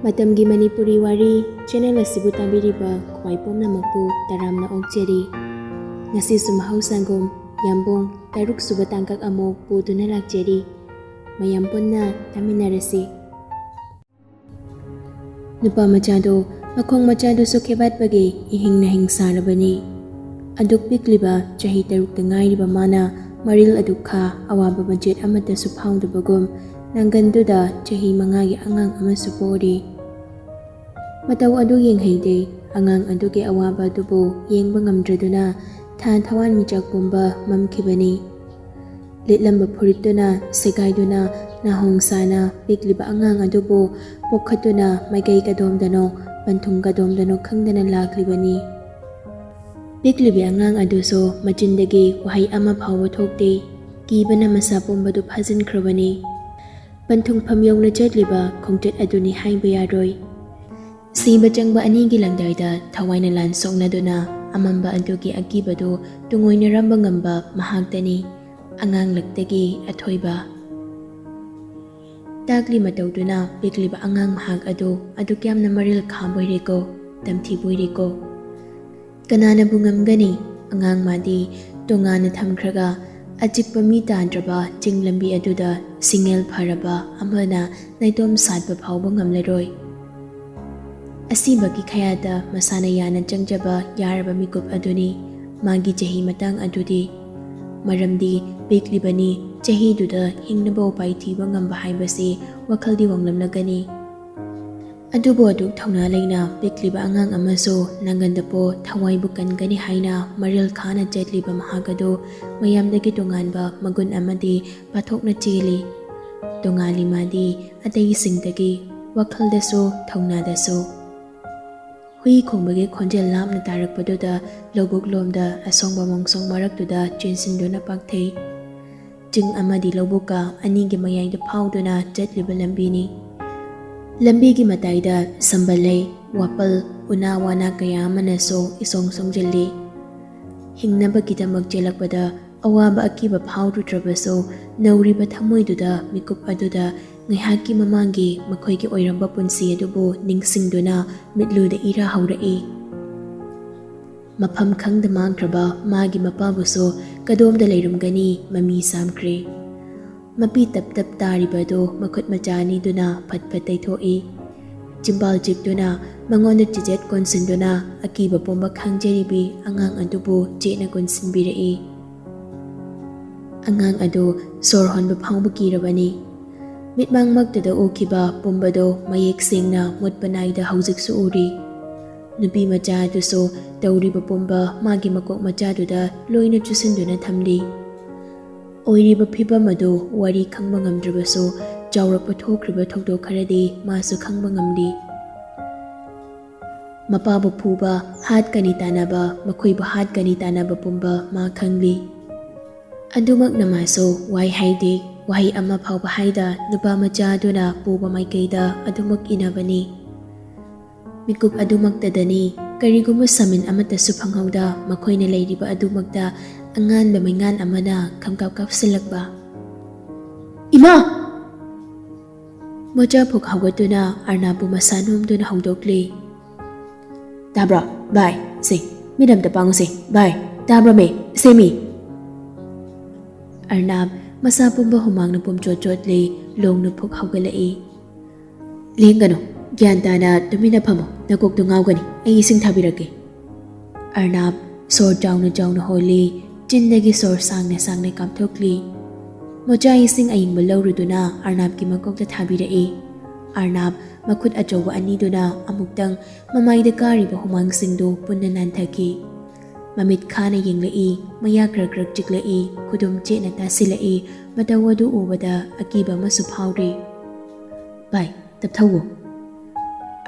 ꯃꯇꯝꯒꯤ ꯃꯅꯤꯄꯨꯔꯤ ꯋꯥꯔꯤ ꯆꯦꯅꯦꯜ ꯑꯁꯤꯕꯨ ꯇꯥꯕꯤꯔꯤꯕ ꯈ꯭ꯋꯥꯏ ꯄꯨꯝꯅꯃꯛꯄꯨ ꯇꯔꯥꯝꯅ ꯑꯣꯛꯆꯔꯤ꯫ ꯉꯁꯤꯁꯨ ꯃꯍꯧꯁꯥꯒꯨꯝ ꯌꯥꯝꯕꯨꯡ 6ꯁꯨꯕ ꯇꯥꯡꯀꯛ ꯑꯃꯨꯛ ꯄꯨꯗꯨꯅ ꯂꯥꯛꯆꯔꯤ꯫ ꯃꯌꯥꯝ ꯄꯨꯟꯅ ꯇꯥꯃꯤꯟꯅꯔꯁꯤ꯫ ꯅꯨꯄꯥ ꯃꯆꯥꯗꯣ ꯃꯈꯣꯡ ꯃꯆꯥꯗꯨꯁꯨ ꯈꯦꯕꯥꯠꯄꯒꯤ ꯏꯍꯤꯡ ꯅꯥꯍꯤꯡ ꯁꯥꯔꯕꯅꯤ꯫ ꯑꯗꯨꯛ ꯄꯤꯛꯂꯤꯕ ꯆꯍꯤ 6ꯇ ꯉꯥꯏꯔꯤꯕ ꯃꯥꯅ ꯃꯔꯤꯜ ꯑꯗꯨꯛ ꯈꯥ ꯑꯋꯥꯕ ꯃꯆꯦꯠ ꯑꯃꯠꯇꯁꯨ ꯐꯥꯎꯗꯕꯒꯨꯝ ꯅꯪꯒꯟꯗꯨꯗ ꯆꯍꯤ 5ꯒꯤ ꯑꯉꯥꯡ ꯑꯃꯁꯨ ꯄꯣꯔꯤ꯫ ꯃꯇꯧ ꯑꯗꯨ ꯌꯦꯡꯍꯩꯗꯦ ꯑꯉꯥꯡ ꯑꯗꯨꯒꯤ ꯑꯋꯥꯕ ꯑꯗꯨꯕꯨ ꯌꯦꯡꯕ ꯉꯝꯗ꯭ꯔꯗꯨꯅ ꯊꯋꯥꯟꯃꯤꯆꯥꯛ ꯄꯨꯝꯕ ꯃꯝꯈꯤꯕꯅꯤ꯫ ꯂꯤꯠꯂꯝꯕ ꯐꯨꯔꯤꯠꯇꯨꯅ ꯁꯦꯒꯥꯏꯗꯨꯅ ꯅꯥꯍꯣꯡ ꯁꯥꯅ ꯄꯤꯛꯂꯤꯕ ꯑꯉꯥꯡ ꯑꯗꯨꯕꯨ ꯄꯣꯛꯈꯠꯇꯨꯅ ꯃꯥꯏꯀꯩ ꯀꯗꯣꯝꯗꯅꯣ ꯄꯟꯊꯨꯡ ꯀꯗꯣꯝꯗꯅꯣ ꯈꯪꯗꯅ ꯂꯥꯛꯂꯤꯕꯅꯤ꯫ ꯄꯤꯛꯂꯤꯕꯤ ꯑꯉꯥꯡ ꯑꯗꯨꯁꯨ ꯃꯆꯤꯟꯗꯒꯤ ꯋꯥꯍꯩ ꯑꯃ ꯐꯥꯎꯕ ꯊꯣꯛꯇꯦ꯫ ꯀꯤꯕꯅ ꯃꯁꯥ ꯄꯨꯝꯕꯗꯨ ꯐꯥꯖꯤꯟꯈ꯭ꯔꯕꯅꯤ꯫ ꯄꯟꯊꯨꯡꯐꯝ ꯌꯧꯅ ꯆꯠꯂꯤꯕ ꯈꯣꯡꯆꯠ ꯑꯗꯨꯅꯤ ꯍꯥꯏꯕ ꯌꯥꯔꯣꯏ꯫ ꯁꯤꯕ ꯆꯪꯕ ꯑꯅꯤꯒꯤ ꯂꯪꯗꯥꯏꯗ ꯊꯋꯥꯏꯅ ꯂꯥꯟ ꯁꯣꯛꯅꯗꯨꯅ ꯑꯃꯝꯕ ꯑꯗꯨꯒꯤ ꯑꯀꯤꯕꯗꯨ ꯇꯨꯡꯑꯣꯏꯅꯔꯝꯕ ꯉꯝꯕ ꯃꯍꯥꯛꯇꯅꯤ ꯑꯉꯥꯡꯂꯛꯇꯒꯤ ꯑꯊꯣꯏꯕ꯫ ꯇꯥꯛꯂꯤ ꯃꯇꯧꯗꯨꯅ ꯄꯤꯛꯂꯤꯕ ꯑꯉꯥꯡ ꯃꯍꯥꯛ ꯑꯗꯨ ꯑꯗꯨꯛ ꯌꯥꯝꯅ ꯃꯔꯤꯜ ꯈꯥꯕꯣꯏꯔꯦꯀꯣ, ꯇꯝꯊꯤꯕꯣꯏꯔꯦꯀꯣ꯫ ꯀꯅꯥꯅꯕꯨ ꯉꯝꯒꯅꯤ? ꯑꯉꯥꯡ ꯃꯥꯗꯤ ꯇꯣꯉꯥꯟꯅ ꯊꯝꯈ꯭ꯔꯒ ꯑꯆꯤꯛꯄ ꯃꯤ ꯇꯥꯗ꯭ꯔꯕ ꯆꯤꯡ ꯂꯝꯕꯤ ꯑꯗꯨꯗ ꯁꯤꯡꯉꯦꯜ ꯐꯔꯕ ꯑꯃꯅ ꯅꯥꯏꯇꯣꯝ ꯁꯥꯠꯄ ꯐꯥꯎꯕ ꯉꯝꯂꯔꯣꯏ꯫ ꯑꯁꯤꯕꯒꯤ ꯈꯌꯥꯠꯇ ꯃꯁꯥꯅ ꯌꯥꯅ ꯆꯪꯖꯕ ꯌꯥꯔꯕ ꯃꯤꯀꯨꯞ ꯑꯗꯨꯅꯤ ꯃꯥꯒꯤ ꯆꯍꯤ ꯃꯇꯥꯡ ꯑꯗꯨꯗꯤ꯫ ꯃꯔꯝꯗꯤ ꯄꯤꯛꯂꯤꯕꯅꯤ, ꯆꯍꯤꯗꯨꯗ ꯍꯤꯡꯅꯕ ꯎꯄꯥꯏ ꯊꯤꯕ ꯉꯝꯕ ꯍꯥꯏꯕꯁꯤ ꯋꯥꯈꯜꯗꯤ ꯋꯥꯡꯂꯝꯂꯒꯅꯤ꯫ ꯑꯗꯨꯕꯨ ꯑꯗꯨꯛ ꯊꯧꯅꯥ ꯂꯩꯅ ꯄꯤꯛꯂꯤꯕ ꯑꯉꯥꯡ ꯑꯃꯁꯨ ꯅꯪꯒꯟꯗꯄꯣ ꯊꯋꯥꯏꯕꯨ ꯀꯟꯒꯅꯤ ꯍꯥꯏꯅ ꯃꯔꯤꯜ ꯈꯥꯅ ꯆꯠꯂꯤꯕ ꯃꯍꯥꯛ ꯑꯗꯨ ꯃꯌꯥꯝꯗꯒꯤ ꯇꯣꯉꯥꯟꯕ ꯃꯒꯨꯟ ꯑꯃꯗꯤ ꯄꯥꯊꯣꯛꯅ ꯆꯦꯜꯂꯤ꯫ ꯇꯣꯉꯥꯜꯂꯤ ꯃꯥꯗꯤ ꯑꯇꯩꯁꯤꯡꯗꯒꯤ ꯋꯥꯈꯜꯗꯁꯨ ꯊꯧꯅꯥꯗꯁꯨ꯫ ꯍꯨꯏ ꯈꯣꯡꯕꯒꯤ ꯈꯣꯟꯖꯦꯜ ꯂꯥꯞꯅ ꯇꯥꯔꯛꯄꯗꯨꯗ ꯂꯧꯕꯨꯛ ꯂꯣꯝꯗ ꯑꯁꯣꯡꯕ ꯃꯣꯡꯁꯣꯡ ꯃꯔꯛꯇꯨꯗ ꯆꯦꯟꯁꯤꯟꯗꯨꯅ ꯄꯥꯛꯊꯩ꯫ ꯆꯤꯡ ꯑꯃꯗꯤ ꯂꯧꯕꯨꯛꯀ ꯑꯅꯤꯒꯤ ꯃꯌꯥꯏꯗ ꯐꯥꯎꯗꯨꯅ ꯆꯠꯂꯤꯕ ꯂꯝꯕꯤꯅꯤ꯫ ꯂꯝꯕꯤꯒꯤ ꯃꯇꯥꯏꯗ ꯁꯝꯕꯜ ꯂꯩ, ꯋꯥꯄꯜ, ꯎꯅꯥ ꯋꯥꯅꯥ ꯀꯌꯥ ꯑꯃꯅꯁꯨ ꯏꯁꯣꯡ ꯁꯣꯡꯖꯤꯜꯂꯤ꯫ ꯍꯤꯡꯅꯕꯒꯤꯗꯃꯛ ꯆꯦꯜꯂꯛꯄꯗ ꯑꯋꯥꯕ ꯑꯀꯤꯕ ꯐꯥꯎꯔꯨꯗ꯭ꯔꯕꯁꯨ ꯅꯧꯔꯤꯕ ꯊꯃꯣꯏꯗꯨꯗ ꯃꯤꯀꯨꯞ ꯑꯗꯨꯗ ꯉꯥꯏꯍꯥꯛꯀꯤ ꯃꯃꯥꯡꯒꯤ ꯃꯈꯣꯏꯒꯤ ꯑꯣꯏꯔꯝꯕ ꯄꯨꯟꯁꯤ ꯑꯗꯨꯕꯨ ꯅꯤꯡꯁꯤꯡꯗꯨꯅ ꯃꯤꯠꯂꯨꯗ ꯏꯔꯥ ꯍꯧꯔꯛꯏ꯫ ꯃꯐꯝ ꯈꯪꯗ ꯃꯥꯡꯈ꯭ꯔꯕ ꯃꯥꯒꯤ ꯃꯄꯥꯕꯨꯁꯨ ꯀꯗꯣꯝꯗ ꯂꯩꯔꯝꯒꯅꯤ ꯃꯃꯤ ꯁꯥꯝꯈ꯭ꯔꯦ꯫ ꯃꯄꯤ ꯇꯞ ꯇꯞ ꯇꯥꯔꯤꯕꯗꯨ ꯃꯈꯨꯠ ꯃꯆꯥ ꯑꯅꯤꯗꯨꯅ ꯐꯠ ꯐꯠ ꯇꯩꯊꯣꯛꯏ꯫ ꯆꯤꯝꯕꯥꯜ ꯆꯤꯛꯇꯨꯅ ꯃꯉꯣꯟꯗ ꯆꯤꯖꯦꯠ ꯀꯣꯟꯁꯤꯟꯗꯨꯅ ꯑꯀꯤꯕ ꯄꯨꯝꯕ ꯈꯪꯖꯔꯤꯕꯤ ꯑꯉꯥꯡ ꯑꯗꯨꯕꯨ ꯆꯦꯠꯅ ꯀꯣꯟꯁꯤꯟꯕꯤꯔꯛꯏ꯫ ꯑꯉꯥꯡ ꯑꯗꯨ ꯁꯣꯔ ꯍꯣꯟꯕ ꯐꯥꯎꯕ ꯀꯤꯔꯕꯅꯤ꯫ ꯃꯤꯠꯃꯥꯡꯃꯛꯇꯨꯗ ꯎꯈꯤꯕ ꯄꯨꯝꯕꯗꯨ ꯃꯌꯦꯛ ꯁꯦꯡꯅ ꯃꯨꯠꯄ ꯅꯥꯏꯗ ꯍꯧꯖꯤꯛꯁꯨ ꯎꯔꯤ꯫ ꯅꯨꯄꯤ ꯃꯆꯥ ꯑꯗꯨꯁꯨ ꯇꯧꯔꯤꯕ ꯄꯨꯝꯕ ꯃꯥꯒꯤ ꯃꯀꯣꯛ ꯃꯆꯥꯗꯨꯗ ꯂꯣꯏꯅ ꯆꯨꯁꯤꯟꯗꯨꯅ ꯊꯝꯂꯤ꯫ ꯑꯣꯏꯔꯤꯕ ꯐꯤꯚꯝ ꯑꯗꯨ ꯋꯥꯔꯤ ꯈꯪꯕ ꯉꯝꯗ꯭ꯔꯕꯁꯨ ꯆꯥꯎꯔꯛꯄ ꯊꯣꯛꯈ꯭ꯔꯤꯕ ꯊꯧꯗꯣꯛ ꯈꯔꯗꯤ ꯃꯥꯁꯨ ꯈꯪꯕ ꯉꯝꯂꯤ꯫ ꯃꯄꯥꯕꯨ ꯐꯨꯕ, ꯍꯥꯠꯀꯅꯤ ꯇꯥꯟꯅꯕ, ꯃꯈꯣꯏꯕꯨ ꯍꯥꯠꯀꯅꯤ ꯇꯥꯟꯅꯕ ꯄꯨꯝꯕ ꯃꯥ ꯈꯪꯂꯤ꯫ ꯑꯗꯨꯃꯛꯅ ꯃꯥꯁꯨ ꯋꯥꯏ ꯍꯥꯏꯗꯦ, ꯋꯥꯍꯩ ꯑꯃ ꯐꯥꯎꯕ ꯍꯥꯏꯗ ꯅꯨꯄꯥ ꯃꯆꯥ ꯑꯗꯨꯅ ꯄꯨꯕ ꯃꯥꯏꯀꯩꯗ ꯑꯗꯨꯃꯛ ꯏꯟꯅꯕꯅꯤ꯫ ꯃꯤꯀꯨꯞ ꯑꯗꯨꯃꯛꯇꯗꯅꯤ ꯀꯔꯤꯒꯨꯝꯕ ꯁꯃꯤꯟ ꯑꯃꯠꯇꯁꯨ ꯐꯪꯍꯧꯗ ꯃꯈꯣꯏꯅ ꯂꯩꯔꯤꯕ ꯑꯗꯨꯃꯛꯇ ꯑꯉꯥꯟꯕ ꯃꯩꯉꯥꯟ ꯑꯃꯅ ꯈꯪꯀꯥꯞ ꯀꯥꯞꯁꯤꯜꯂꯛꯄ꯫ "ꯏꯃꯥ!" ꯃꯣꯆꯥ ꯐꯨꯛ ꯍꯧꯒꯠꯇꯨꯅ ꯑꯔꯅꯥꯞꯄꯨ ꯃꯁꯥ ꯅꯣꯝꯗꯨꯅ ꯍꯧꯗꯣꯛꯂꯤ꯫ "ꯇꯥꯕ꯭ꯔꯣ ꯚꯥꯏ? ꯁꯦ ꯃꯤꯠ ꯑꯝꯇ ꯄꯥꯡꯉꯨꯁꯦ ꯚꯥꯏ, ꯇꯥꯕ꯭ꯔꯃꯦ ꯁꯦꯃꯤ?" ꯑꯔꯅꯥꯞ ꯃꯁꯥ ꯄꯨꯝꯕ ꯍꯨꯃꯥꯡꯅ ꯄꯨꯝꯆꯣꯠ ꯆꯣꯠꯂꯤ, ꯂꯣꯡꯅ ꯐꯨꯛ ꯍꯧꯒꯠꯂꯛꯏ꯫ "ꯂꯦꯡꯒꯅꯨ, ꯒ꯭ꯌꯥꯟ ꯇꯥꯅ ꯇꯨꯃꯤꯟꯅ ꯐꯝꯃꯨ, ꯅꯀꯣꯛꯇꯨ ꯉꯥꯎꯒꯅꯤ, ꯑꯩ ꯏꯁꯤꯡ ꯊꯥꯕꯤꯔꯛꯀꯦ." ꯑꯔꯅꯥꯞ ꯁꯣꯔ ꯆꯥꯎꯅ ꯆꯥꯎꯅ ꯍꯣꯜꯂꯤ, ꯆꯤꯟꯗꯒꯤ ꯁꯣꯔ ꯁꯥꯡꯅ ꯁꯥꯡꯅ ꯀꯥꯞꯊꯣꯛꯂꯤ꯫ ꯃꯣꯆꯥ ꯏꯁꯤꯡ ꯑꯏꯪꯕ ꯂꯧꯔꯨꯗꯨꯅ ꯑꯔꯅꯥꯞꯀꯤ ꯃꯀꯣꯛꯇ ꯊꯥꯕꯤꯔꯛꯏ꯫ ꯑꯔꯅꯥꯞ ꯃꯈꯨꯠ ꯑꯆꯧꯕ ꯑꯅꯤꯗꯨꯅ ꯑꯃꯨꯛꯇꯪ ꯃꯃꯥꯏꯗ ꯀꯥꯔꯤꯕ ꯍꯨꯃꯥꯡꯁꯤꯡꯗꯨ ꯄꯨꯟꯅ ꯅꯥꯟꯊꯈꯤ꯫ ꯃꯃꯤꯠ ꯈꯥꯅ ꯌꯦꯡꯂꯛꯏ, ꯃꯌꯥ ꯈ꯭ꯔꯛ ꯈ꯭ꯔꯛ ꯆꯤꯛꯂꯛꯏ, ꯈꯨꯗꯨꯝ ꯆꯦꯠꯅ ꯇꯥꯁꯤꯜꯂꯛꯏ꯫ ꯃꯇꯧ ꯑꯗꯨ ꯎꯕꯗ ꯑꯀꯤꯕ ꯑꯃꯁꯨ ꯐꯥꯎꯔꯤ꯫ "ꯚꯥꯏ ꯇꯞꯊꯧꯋꯣ."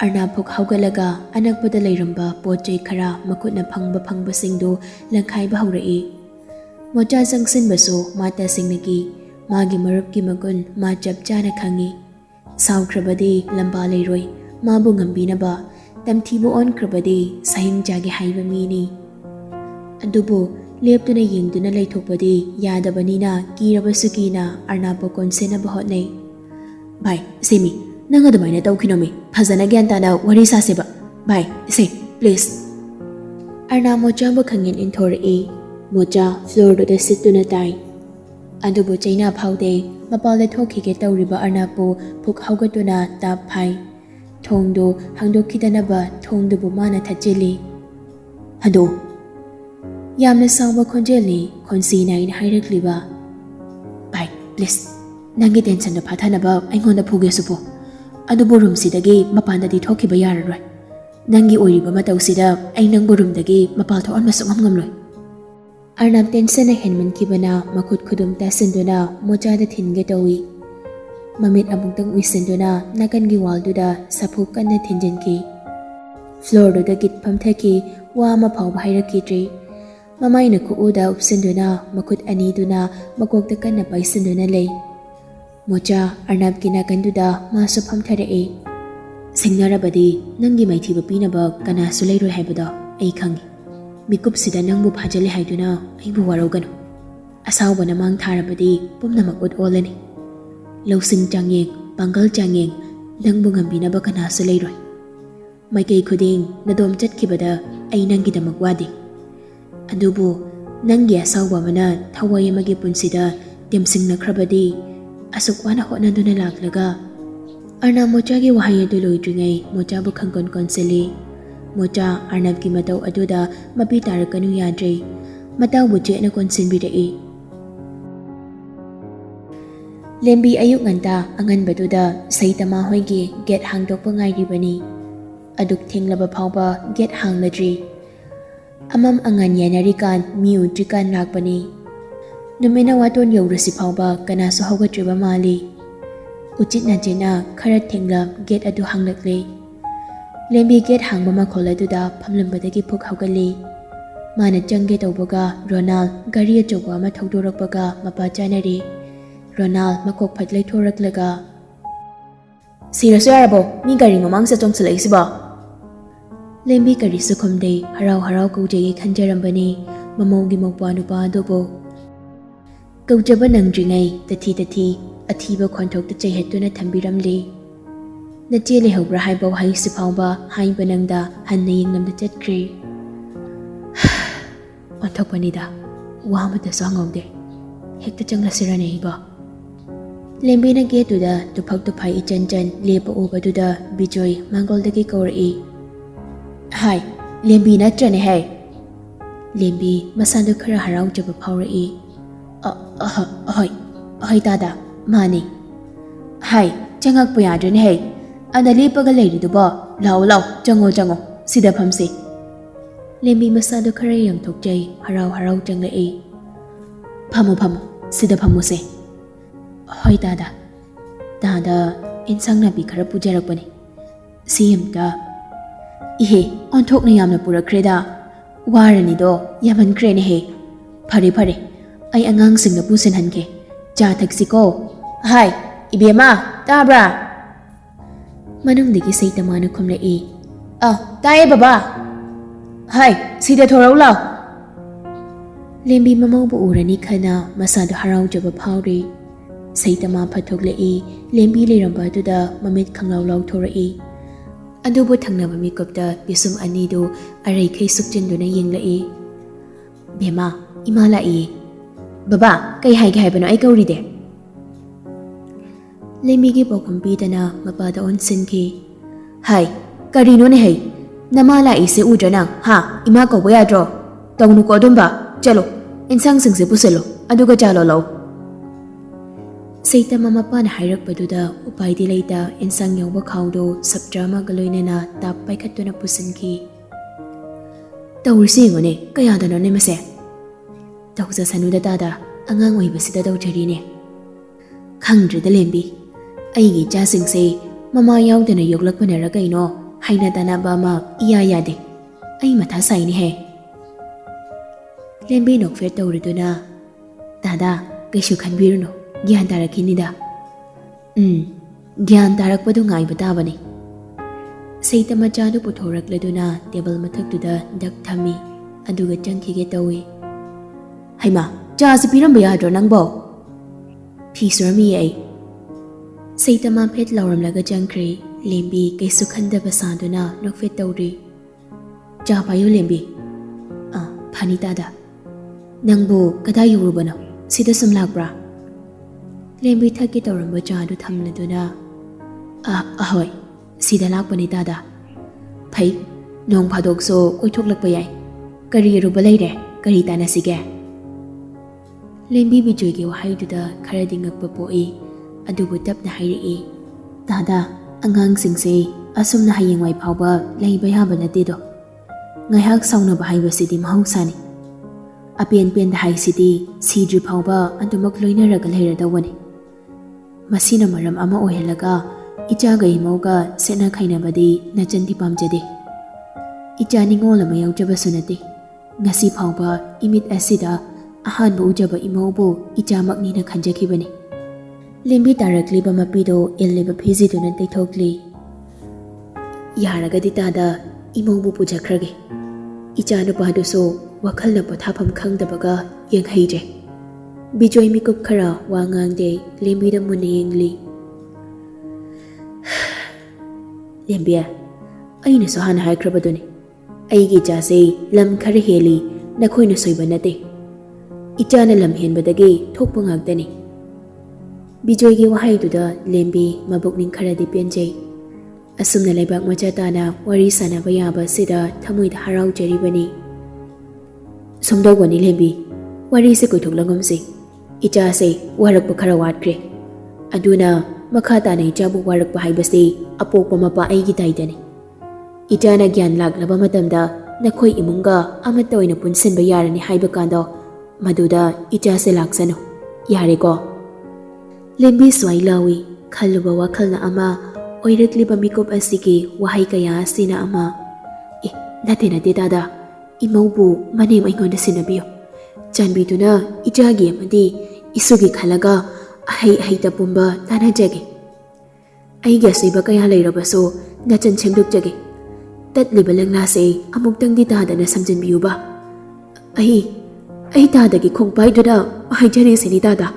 ꯑꯔꯅꯥꯞ ꯐꯨꯛ ꯍꯧꯒꯠꯂꯒ ꯑꯅꯛꯄꯗ ꯂꯩꯔꯝꯕ ꯄꯣꯠ ꯆꯩ ꯈꯔ ꯃꯈꯨꯠꯅ ꯐꯪꯕꯁꯤꯡꯗꯨ ꯂꯪꯈꯥꯏꯕ ꯍꯧꯔꯛꯏ꯫ ꯃꯣꯆꯥ ꯆꯪꯁꯤꯟꯕꯁꯨ ꯃꯥ ꯇꯁꯦꯡꯅ ꯀꯤ꯫ ꯃꯥꯒꯤ ꯃꯔꯨꯞꯀꯤ ꯃꯒꯨꯟ ꯃꯥ ꯆꯞ ꯆꯥꯅ ꯈꯪꯏ꯫ ꯁꯥꯎꯈ꯭ꯔꯕꯗꯤ ꯂꯝꯕꯥ ꯂꯩꯔꯣꯏ, ꯃꯥꯕꯨ ꯉꯝꯕꯤꯅꯕ ꯇꯝꯊꯤꯕ ꯑꯣꯟꯈ꯭ꯔꯕꯗꯤ ꯁꯍꯤꯡꯖꯥꯒꯤ ꯍꯩꯕ ꯃꯤꯅꯤ꯫ ꯑꯗꯨꯕꯨ ꯂꯦꯞꯇꯨꯅ ꯌꯦꯡꯗꯨꯅ ꯂꯩꯊꯣꯛꯄꯗꯤ ꯌꯥꯗꯕꯅꯤꯅ ꯀꯤꯔꯕꯁꯨ ꯀꯤꯅ ꯑꯔꯅꯥꯞꯄꯨ ꯀꯣꯟꯁꯤꯟꯅꯕ ꯍꯣꯠꯅꯩ꯫ "ꯚꯥꯏ ꯁꯦꯃꯤ, ꯅꯪ ꯑꯗꯨꯃꯥꯏꯅ ꯇꯧꯈꯤꯅꯣꯃꯤ ꯐꯖꯅ ꯒ꯭ꯌꯥꯟ ꯇꯥꯅ ꯋꯥꯔꯤ ꯁꯥꯁꯦꯕ ꯚꯥꯏ ꯏꯁꯦ ꯄ꯭ꯂꯤꯖ ꯑꯔꯅꯥ ꯃꯣꯆꯥꯕꯨ ꯈꯪꯌꯦꯟ ꯏꯟꯊꯣꯔꯛꯏ ꯃꯣꯆꯥ ꯐ꯭ꯂꯣꯔꯗꯨꯗ ꯁꯤꯠꯇꯨꯅ ꯇꯥꯏ ꯑꯗꯨꯕꯨ ꯆꯩꯅꯥ ꯐꯥꯎꯗꯦ ꯃꯄꯥꯟꯗ ꯊꯣꯛꯈꯤꯒꯦ ꯇꯧꯔꯤꯕ ꯑꯔꯅꯥꯕꯨ ꯄꯨꯛ ꯍꯧꯒꯠꯇꯨꯅ ꯇꯥꯞ ꯐꯥꯏ ꯊꯣꯡꯗꯨ ꯍꯥꯡꯗꯣꯛꯈꯤꯗꯅꯕ ꯊꯣꯡꯗꯨꯕꯨ ꯃꯥꯅ ꯊꯠꯆꯤꯜꯂꯤ ꯑꯗꯣ ꯌꯥꯝꯅ ꯁꯥꯎꯕ ꯈꯣꯟꯖꯦꯜꯅꯤ ꯈꯣꯟꯁꯤ ꯅꯥꯏꯅ ꯍꯥꯏꯔꯛꯂꯤꯕ ꯚꯥꯏ ꯄ꯭ꯂꯤꯖ ꯅꯪꯒꯤ ꯇꯦꯟꯁꯟꯗꯣ ꯐꯥꯊꯅꯕ ꯑꯩꯉꯣꯟꯗ ꯐꯨꯒꯦꯁꯨ ꯐꯨ ꯑꯗꯨꯕꯨ ꯔꯨꯝꯁꯤꯗꯒꯤ ꯃꯄꯥꯟꯗꯗꯤ ꯊꯣꯛꯈꯤꯕ ꯌꯥꯔꯔꯣꯏ ꯅꯪꯒꯤ ꯑꯣꯏꯔꯤꯕ ꯃꯇꯧꯁꯤꯗ ꯑꯩ ꯅꯪꯕꯨ ꯔꯨꯝꯗꯒꯤ ꯃꯄꯥꯟ ꯊꯣꯛꯍꯟꯕ ꯁꯨꯡꯉꯝ ꯉꯝꯂꯣꯏ ꯑꯔꯅꯥꯕ ꯇꯦꯟꯁꯟꯅ ꯍꯦꯟꯃꯟꯈꯤꯕꯅ ꯃꯈꯨꯠ ꯈꯨꯗꯨꯝ ꯇꯥꯁꯤꯟꯗꯨꯅ ꯃꯣꯆꯥꯗ ꯊꯤꯟꯒꯦ ꯇꯧꯏ ꯃꯃꯤꯠ ꯑꯃꯨꯛꯇꯪ ꯎꯏꯁꯤꯟꯗꯨꯅ ꯅꯥꯀꯟꯒꯤ ꯋꯥꯜꯗꯨꯗ ꯁꯥꯐꯨ ꯀꯟꯅ ꯊꯤꯟꯖꯤꯟꯈꯤ ꯐ꯭ꯂꯣꯔꯗꯨꯗ ꯒꯤꯠ ꯐꯝꯊꯈꯤ ꯋꯥ ꯑꯃ ꯐꯥꯎꯕ ꯍꯥꯏꯔꯛꯈꯤꯗ꯭ꯔꯤ ꯃꯃꯥꯏꯅ ꯈꯨꯎꯗ ꯎꯞꯁꯤꯟꯗꯨꯅ ꯃꯈꯨꯠ ꯑꯅꯤꯗꯨꯅ ꯃꯀꯣꯛꯇ ꯀꯟꯅ ꯄꯥꯏꯁꯤꯟꯗꯨꯅ ꯂꯩ ꯃꯣꯆꯥ ꯑꯔꯅꯥꯕꯀꯤ ꯅꯥꯀꯟꯗꯨꯗ ꯃꯥꯁꯨ ꯐꯝꯊꯔꯛꯏ ꯁꯤꯡꯅꯔꯕꯗꯤ ꯅꯪꯒꯤ ꯃꯥꯏꯊꯤꯕ ꯄꯤꯅꯕ ꯀꯅꯥꯁꯨ ꯂꯩꯔꯣꯏ ꯍꯥꯏꯕꯗꯣ ꯑꯩ ꯈꯪꯉꯤ ꯃꯤꯀꯨꯞꯁꯤꯗ ꯅꯪꯕꯨ ꯐꯥꯖꯤꯜꯂꯦ ꯍꯥꯏꯗꯨꯅ ꯑꯩꯕꯨ ꯋꯥꯔꯧꯒꯅꯨ ꯑꯁꯥꯎꯕꯅ ꯃꯥꯡ ꯊꯥꯔꯕꯗꯤ ꯄꯨꯝꯅꯃꯛ ꯎꯠ ꯑꯣꯜꯂꯅꯤ ꯂꯧꯁꯤꯡ ꯆꯥꯡꯌꯦꯡ ꯄꯥꯡꯒꯜ ꯆꯥꯡꯌꯦꯡ ꯅꯪꯕꯨ ꯉꯝꯕꯤꯅꯕ ꯀꯅꯥꯁꯨ ꯂꯩꯔꯣꯏ ꯃꯥꯏꯀꯩ ꯈꯨꯗꯤꯡ ꯅꯗꯣꯝ ꯆꯠꯈꯤꯕꯗ ꯑꯩ ꯅꯪꯒꯤꯗꯃꯛ ꯋꯥꯗꯦ ꯑꯗꯨꯕꯨ ꯅꯪꯒꯤ ꯑꯁꯥꯎꯕ ꯑꯃꯅ ꯊꯋꯥꯏ ꯑꯃꯒꯤ ꯄꯨꯟꯁꯤꯗ ꯇꯦꯝꯁꯤꯡꯅꯈ꯭ꯔꯕꯗꯤ ꯑꯁꯨꯛ ꯋꯥꯅ ꯍꯣꯠꯅꯗꯨꯅ ꯂꯥꯛꯂꯒ ꯑꯔꯅꯥ ꯃꯣꯆꯥꯒꯤ ꯋꯥꯍꯩ ꯑꯗꯨ ꯂꯣꯏꯗ꯭ꯔꯤꯉꯩ ꯃꯣꯆꯥꯕꯨ ꯈꯪꯀꯣꯟ ꯀꯣꯟꯁꯤꯜꯂꯤ ꯃꯣꯆꯥ ꯑꯔꯅꯥꯕꯀꯤ ꯃꯇꯧ ꯑꯗꯨꯗ ꯃꯄꯤ ꯇꯥꯔꯛꯀꯅꯨ ꯌꯥꯗ꯭ꯔꯦ ꯃꯇꯥꯎꯕꯨ ꯆꯦꯠꯅ ꯀꯣꯟꯁꯤꯟꯕꯤꯔꯛꯏ ꯂꯦꯝꯕꯤ ꯑꯌꯨꯛ ꯉꯟꯇꯥ ꯑꯉꯟꯕꯗꯨꯗ ꯁꯩꯇꯃꯥ ꯍꯣꯏꯒꯤ ꯒꯦꯠ ꯍꯥꯡꯗꯣꯛꯄ ꯉꯥꯏꯔꯤꯕꯅꯤ ꯑꯗꯨꯛ ꯊꯦꯡꯂꯕ ꯐꯥꯎꯕ ꯒꯦꯠ ꯍꯥꯡꯂꯗ꯭ꯔꯤ ꯑꯃꯝ ꯑꯉꯥꯟ ꯌꯥꯏꯅꯔꯤꯀꯥꯟ ꯃꯤ ꯎꯗ꯭ꯔꯤꯀꯥꯟ ꯂꯥꯛꯄꯅꯤ ꯅꯨꯃꯤꯠꯅ ꯋꯥꯇꯣꯟ ꯌꯧꯔꯁꯤ ꯐꯥꯎꯕ ꯀꯅꯥꯁꯨ ꯍꯧꯒꯠꯇ꯭ꯔꯤꯕ ꯃꯥꯜꯂꯤ ꯎꯆꯤꯠ ꯅꯥꯆꯤꯟꯅ ꯈꯔ ꯊꯦꯡꯂꯞ ꯒꯦꯠ ꯑꯗꯨ ꯍꯥꯡꯂꯛꯂꯦ ꯂꯦꯝꯕꯤ ꯒꯦꯠ ꯍꯥꯡꯕ ꯃꯈꯣꯜ ꯑꯗꯨꯗ ꯐꯝꯂꯝꯕꯗꯒꯤ ꯄꯨꯛ ꯍꯧꯒꯠꯂꯤ ꯃꯥꯅ ꯆꯪꯒꯦ ꯇꯧꯕꯒ ꯔꯣꯅꯥꯜ ꯒꯥꯔꯤ ꯑꯆꯧꯕ ꯑꯃ ꯊꯧꯗꯣꯔꯛꯄꯒ ꯃꯄꯥ ꯆꯥꯅꯔꯤ ꯔꯣꯅꯥꯜ ꯃꯀꯣꯛ ꯐꯠ ꯂꯩꯊꯣꯔꯛꯂꯒ ꯁꯤꯔꯁꯨ ꯌꯥꯔꯕꯣ ꯃꯤ ꯒꯥꯔꯤ ꯃꯃꯥꯡꯁꯤꯗ ꯆꯣꯡꯁꯤꯜꯂꯛꯏꯁꯤꯕꯣ ꯂꯦꯝꯕꯤ ꯀꯔꯤꯁꯨ ꯈꯨꯝꯗꯦ ꯍꯔꯥꯎ ꯍꯔꯥꯎ ꯀꯧꯖꯒꯦ ꯈꯟꯖꯔꯝꯕꯅꯤ ꯃꯃꯧꯒꯤ ꯃꯧꯄ꯭ꯋꯥ ꯅꯨꯄꯥ ꯑꯗꯨꯕꯨ ꯀꯧꯖꯕ ꯅꯪꯗ꯭ꯔꯤꯉꯩ ꯇꯊꯤ ꯇꯊꯤ ꯑꯊꯤꯕ ꯈꯣꯟꯊꯣꯛꯇ ꯆꯩꯍꯠꯇꯨꯅ ꯊꯝꯕꯤꯔꯝꯂꯤ ꯅꯆꯦ ꯂꯩꯍꯧꯕ꯭ꯔꯥ ꯍꯥꯏꯕ ꯋꯥꯍꯩꯁꯤ ꯐꯥꯎꯕ ꯍꯥꯏꯕ ꯅꯪꯗ ꯍꯟꯅ ꯌꯦꯡꯂꯝꯗ ꯆꯠꯈ꯭ꯔꯦ ꯑꯣꯟꯊꯣꯛꯄꯅꯤꯗ ꯋꯥ ꯑꯃꯇꯁꯨ ꯍꯪꯍꯧꯗꯦ ꯍꯦꯛꯇ ꯆꯪꯂꯁꯤꯔꯅꯦ ꯑꯩꯕꯣ ꯂꯦꯝꯕꯤꯅ ꯒꯦꯠꯇꯨꯗ ꯇꯨꯐꯛ ꯇꯨꯐꯥꯏ ꯏꯆꯟ ꯆꯟ ꯂꯦꯞꯄ ꯎꯕꯗꯨꯗ ꯕꯤꯖꯣꯏ ꯃꯥꯡꯒꯣꯜꯗꯒꯤ ꯀꯧꯔꯛꯏ ꯍꯥꯏ ꯂꯦꯝꯕꯤ ꯅꯠꯇ꯭ꯔꯅꯦ ꯍꯥꯏ ꯂꯦꯝꯕꯤ ꯃꯁꯥꯗꯨ ꯈꯔ ꯍꯔꯥꯎꯖꯕ ꯐꯥꯎꯔꯛꯏ ꯑꯍꯣꯏ ꯇꯥꯗ ꯃꯥꯅꯤ ꯍꯥꯏ ꯆꯪꯉꯛꯄ ꯌꯥꯗ꯭ꯔꯅꯦ ꯍꯩ ꯑꯗ ꯂꯦꯞꯄꯒ ꯂꯩꯔꯤꯗꯨꯕꯣ ꯂꯥꯛꯑꯣ ꯆꯪꯉꯣ ꯁꯤꯗ ꯐꯝꯁꯤ ꯂꯦꯝꯕꯤ ꯃꯁꯥꯗꯨ ꯈꯔ ꯌꯥꯡꯊꯣꯛꯆꯩ ꯍꯔꯥꯎ ꯍꯔꯥꯎ ꯆꯪꯂꯛꯏ ꯐꯝꯃꯨ ꯁꯤꯗ ꯐꯝꯃꯨꯁꯦ ꯍꯣꯏ ꯇꯥꯗ ꯏꯟꯁꯥꯡ ꯅꯥꯄꯤ ꯈꯔ ꯄꯨꯖꯔꯛꯄꯅꯤ ꯁꯤ ꯑꯝꯇ ꯏꯍꯦ ꯑꯣꯟꯊꯣꯛꯅ ꯌꯥꯝꯅ ꯄꯨꯔꯛꯈ꯭ꯔꯦꯗ ꯋꯥꯔꯅꯤꯗꯣ ꯌꯥꯝꯃꯟꯈ꯭ꯔꯦꯅꯦꯍꯦ ꯐꯔꯦ ꯑꯩ ꯑꯉꯥꯡꯁꯤꯡꯅ ꯄꯨꯁꯤꯟꯍꯟꯒꯦ ꯆꯥ ꯊꯛꯁꯤꯀꯣ ꯍꯥꯏ ꯏꯕꯦꯝꯃ ꯇꯥꯕ꯭ꯔꯥ ꯃꯅꯨꯡꯗꯒꯤ ꯁꯩꯇꯃꯥꯅ ꯈꯨꯝꯂꯛꯏ ꯇꯥꯏꯌꯦ ꯕꯕꯥ ꯍꯥꯏ ꯁꯤꯗ ꯊꯣꯔꯛꯎ ꯂꯥꯎ ꯂꯦꯝꯕꯤ ꯃꯃꯧꯕꯨ ꯎꯔꯅꯤ ꯈꯟꯅ ꯃꯁꯥꯗꯨ ꯍꯔꯥꯎꯖꯕ ꯐꯥꯎꯔꯤ ꯁꯩꯇꯃꯥ ꯐꯠꯊꯣꯛꯂꯛꯏ ꯂꯦꯝꯕꯤ ꯂꯩꯔꯝꯕ ꯑꯗꯨꯗ ꯃꯃꯤꯠ ꯈꯪꯂꯥꯎ ꯂꯥꯎꯊꯣꯔꯛꯏ ꯑꯗꯨꯕꯨ ꯊꯪꯅꯕ ꯃꯤꯀꯨꯞꯇ ꯄꯤꯁꯨꯝ ꯑꯅꯤꯗꯨ ꯑꯔꯩꯈꯩ ꯁꯨꯛꯆꯤꯟꯗꯨꯅ ꯌꯦꯡꯂꯛꯏ ꯕꯦꯝꯃ ꯏꯃꯥ ꯂꯥꯛꯏ ꯕꯕꯥ ꯀꯩ ꯍꯥꯏꯒꯦ ꯍꯥꯏꯕꯅꯣ ꯑꯩ ꯀꯧꯔꯤꯗꯦ ꯂꯦꯝꯕꯤꯒꯤ ꯄꯥꯎꯈꯨꯝ ꯄꯤꯗꯅ ꯃꯄꯥꯗ ꯑꯣꯟꯁꯤꯟꯈꯤ ꯍꯥꯏ ꯀꯔꯤꯅꯣꯅꯦ ꯍꯩ ꯅꯃꯥ ꯂꯥꯛꯏꯁꯦ ꯎꯗ꯭ꯔ ꯅꯪ ꯏꯃꯥ ꯀꯧꯕ ꯌꯥꯗ꯭ꯔꯣ ꯇꯧꯅꯨꯀꯣ ꯑꯗꯨꯝꯕ ꯆꯠꯂꯣ ꯏꯟꯁꯥꯡꯁꯤꯡꯁꯦ ꯄꯨꯁꯤꯜꯂꯣ ꯑꯗꯨꯒ ꯆꯥ ꯂꯣꯜꯂꯛꯎ ꯁꯩꯇꯃꯥ ꯃꯄꯥꯅ ꯍꯥꯏꯔꯛꯄꯗꯨꯗ ꯎꯄꯥꯏꯗꯤ ꯂꯩꯇ ꯏꯟꯁꯥꯡ ꯌꯥꯎꯕ ꯈꯥꯎꯗꯨ ꯁꯞꯇ꯭ꯔ ꯑꯃꯒ ꯂꯣꯏꯅꯅ ꯇꯥꯞ ꯄꯥꯏꯈꯠꯇꯨꯅ ꯄꯨꯁꯤꯟꯈꯤ ꯇꯧꯔꯤꯁꯤ ꯌꯦꯡꯉꯨꯅꯦ ꯀꯌꯥꯗꯅꯣꯅꯦ ꯃꯁꯦ ꯇꯧꯖꯁꯅꯨꯗ ꯇꯥꯗ ꯑꯉꯥꯡ ꯑꯣꯏꯕꯁꯤꯗ ꯇꯧꯖꯔꯤꯅꯦ ꯈꯪꯗ꯭ꯔꯦꯗ ꯂꯦꯝꯕꯤ ꯑꯩꯒꯤ ꯏꯆꯥꯁꯤꯡꯁꯦ ꯃꯃꯥ ꯌꯥꯎꯗꯅ ꯌꯣꯛꯂꯛꯄꯅꯔ ꯀꯩꯅꯣ ꯍꯩꯅ ꯇꯥꯟꯅꯕ ꯑꯃ ꯏꯌꯥ ꯌꯥꯗꯦ ꯑꯩ ꯃꯊꯥ ꯁꯥꯏꯅꯦꯍꯦ ꯂꯦꯝꯕꯤ ꯅꯣꯛꯐꯦꯠ ꯇꯧꯔꯗꯨꯅ ꯗꯥꯗꯥ ꯀꯩꯁꯨ ꯈꯟꯕꯤꯔꯨꯅꯨ ꯒ꯭ꯌꯥꯟ ꯇꯥꯔꯛꯈꯤꯅꯤꯗ ꯒ꯭ꯌꯥꯟ ꯇꯥꯔꯛꯄꯗꯨ ꯉꯥꯏꯕ ꯇꯥꯕꯅꯤ ꯁꯩꯇꯃꯥ ꯆꯥꯗꯨ ꯄꯨꯊꯣꯔꯛꯂꯗꯨꯅ ꯇꯦꯕꯜ ꯃꯊꯛꯇꯨꯗ ꯗꯛ ꯊꯝꯃꯤ ꯑꯗꯨꯒ ꯆꯪꯈꯤꯒꯦ ꯇꯧꯏ ꯍꯩꯃꯥ ꯆꯥꯁꯤ ꯄꯤꯔꯝꯕ ꯌꯥꯗ꯭ꯔꯣ ꯅꯪꯕꯣ ꯐꯤ ꯁꯨꯔꯝꯃꯤꯌꯦ ꯑꯩ Saitama phet lauramlaga jangkri lembi kaisu khandaba sanduna nokfet tawri cha payo lembi phanita da nangbu kada yurubana sida sum lakbra lembi thaki tawramba cha du thamladuna ahoi sida lakpani da phai nong phadok so koithok lakpa yai kari ruba leire kari tanasige lembi bijoy ge wahai du da khara dingakpa poi adubu tapna hairi tada angang singse asumna hayengwai phawba leiba yaba nate do ngaihak sauna ba haiba sidi mahausani apen pen da hai sidi sidri phawba andumak loina raga leira dawani masina maram ama ohelaga icha gai moga sena khaina badi nachandi pamjade icha ningol ama yaujaba sunate ngasi phawba imit asida ahan bu ujaba imobu icha makni na khanjakhibani lembi tarakliba mapido elliba phiziduna teithokli yaragadi tada imobu pujakhrage icha nupa du so wakhalna pothafam khangdabaga yenghaije bijoy mikup khara wangangde lembi da mun yengli lembiya aina so hana haikrabaduni aigi jase lam khara heli nakhoina soiba nate icha na lam henbadagi thokpa ngakdani bijoy gi wahai du da lembi mabukning khara di penjei asumna laibak macha tana wari sana bayaba sida thamui da harau jeri bani somdo gani lembi wari se koithok langam se icha se warak pa khara watkre aduna makha ta nei chabu warak pa haibase apokpa mapa ai gi taidani icha na gyan lak laba matamda nakhoi imunga amata oina punsin ba yarani haiba kando maduda icha se laksano yare ko lembi swai lawi khaluba wakhalna ama oirakliba mikup asigi wahai kaya asina ama nate dada imaubu manem aingonda sinabiyo chanbiduna ijagi amadi isugi khalaga ahai ta pumba tana jage aigi asiba kaya leirabaso nachan chemduk jage tatliba langla se amuktang di tada na samjinbiyu ba ai tadagi khongpai duna haijari sini dada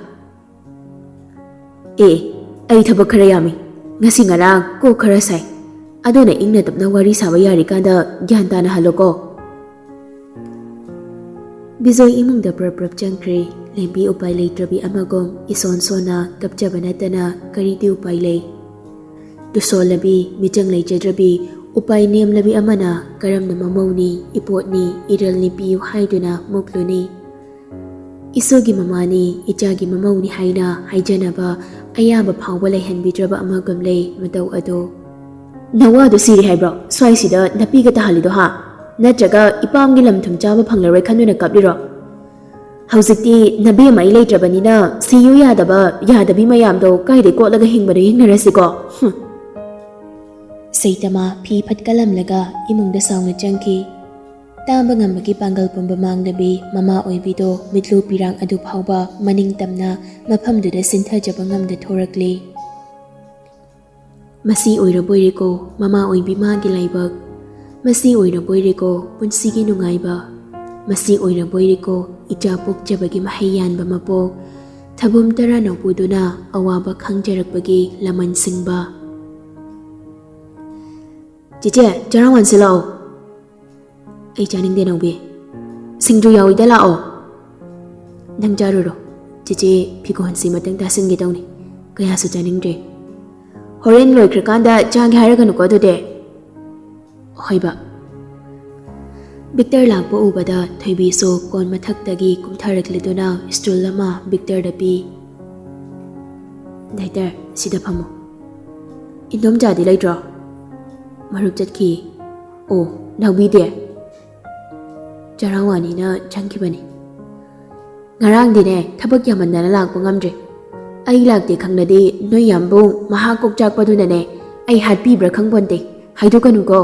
ai thabak khara yami ngasi ngarang ko khara sai adona ingna tapna wari saba yari kanda gyan tana haloko bijoy imung da prap changkre lembi upai leitrabi amagom ison sona kapjaba natana kari di upai lei dusolabi michang leijadrabi upai nem labi amana karamna mamawni ipotni iralni piu haiduna mukluni isugi mamani ichagi mamawni haina haijanaba ayaba phawba leihanbidraba amagam lei matau ado nawa do siri haibro swai sida napi ga tahalido ha natraga ipamgi lamthum chaba phanglaroi khanuna kapliro haujikti nabi mai leitrabanina siyu yadabi mayam do kaide kotlaga hingbare hingnarasiko Saitama phi phatkalam laga imungda saungna changki tamba ngambagi pangal pumba manglabi mama oibido mitlu pirang adu phawba maning tamna mafamduda sinthajaба ngamda thorakli masi oiraboiriko mama oibi magi laibak masi oiraboiriko punsigi nungaiba masi oiraboiriko icha pokjabagi mahayyanba mapok thabum tara nopuduna awaba khangjarakbagi laman singba Cice, jarang wan silao. Ai janing de nongbi. Singju yawi da lao. Nang jaruro. Cice phiko hansi matang ta singge tawni. Kaya su janing de. Horen loi krakanda jang hairaga nuko do de. Hoiba. Victor lakpo ubada thoibi so kon mathaktagi kumtharakleduna stool lama Victor da pi. Daiter sida phamo. Indom jadi laitro. Marup jatki naubi de jarangwani na changkibani ngarang dine thabak yamandana lakpa ngamdre ai lakte khangnade noi yambung maha kokchak paduna ne ai hatpi bra khangbonte haidukanu ko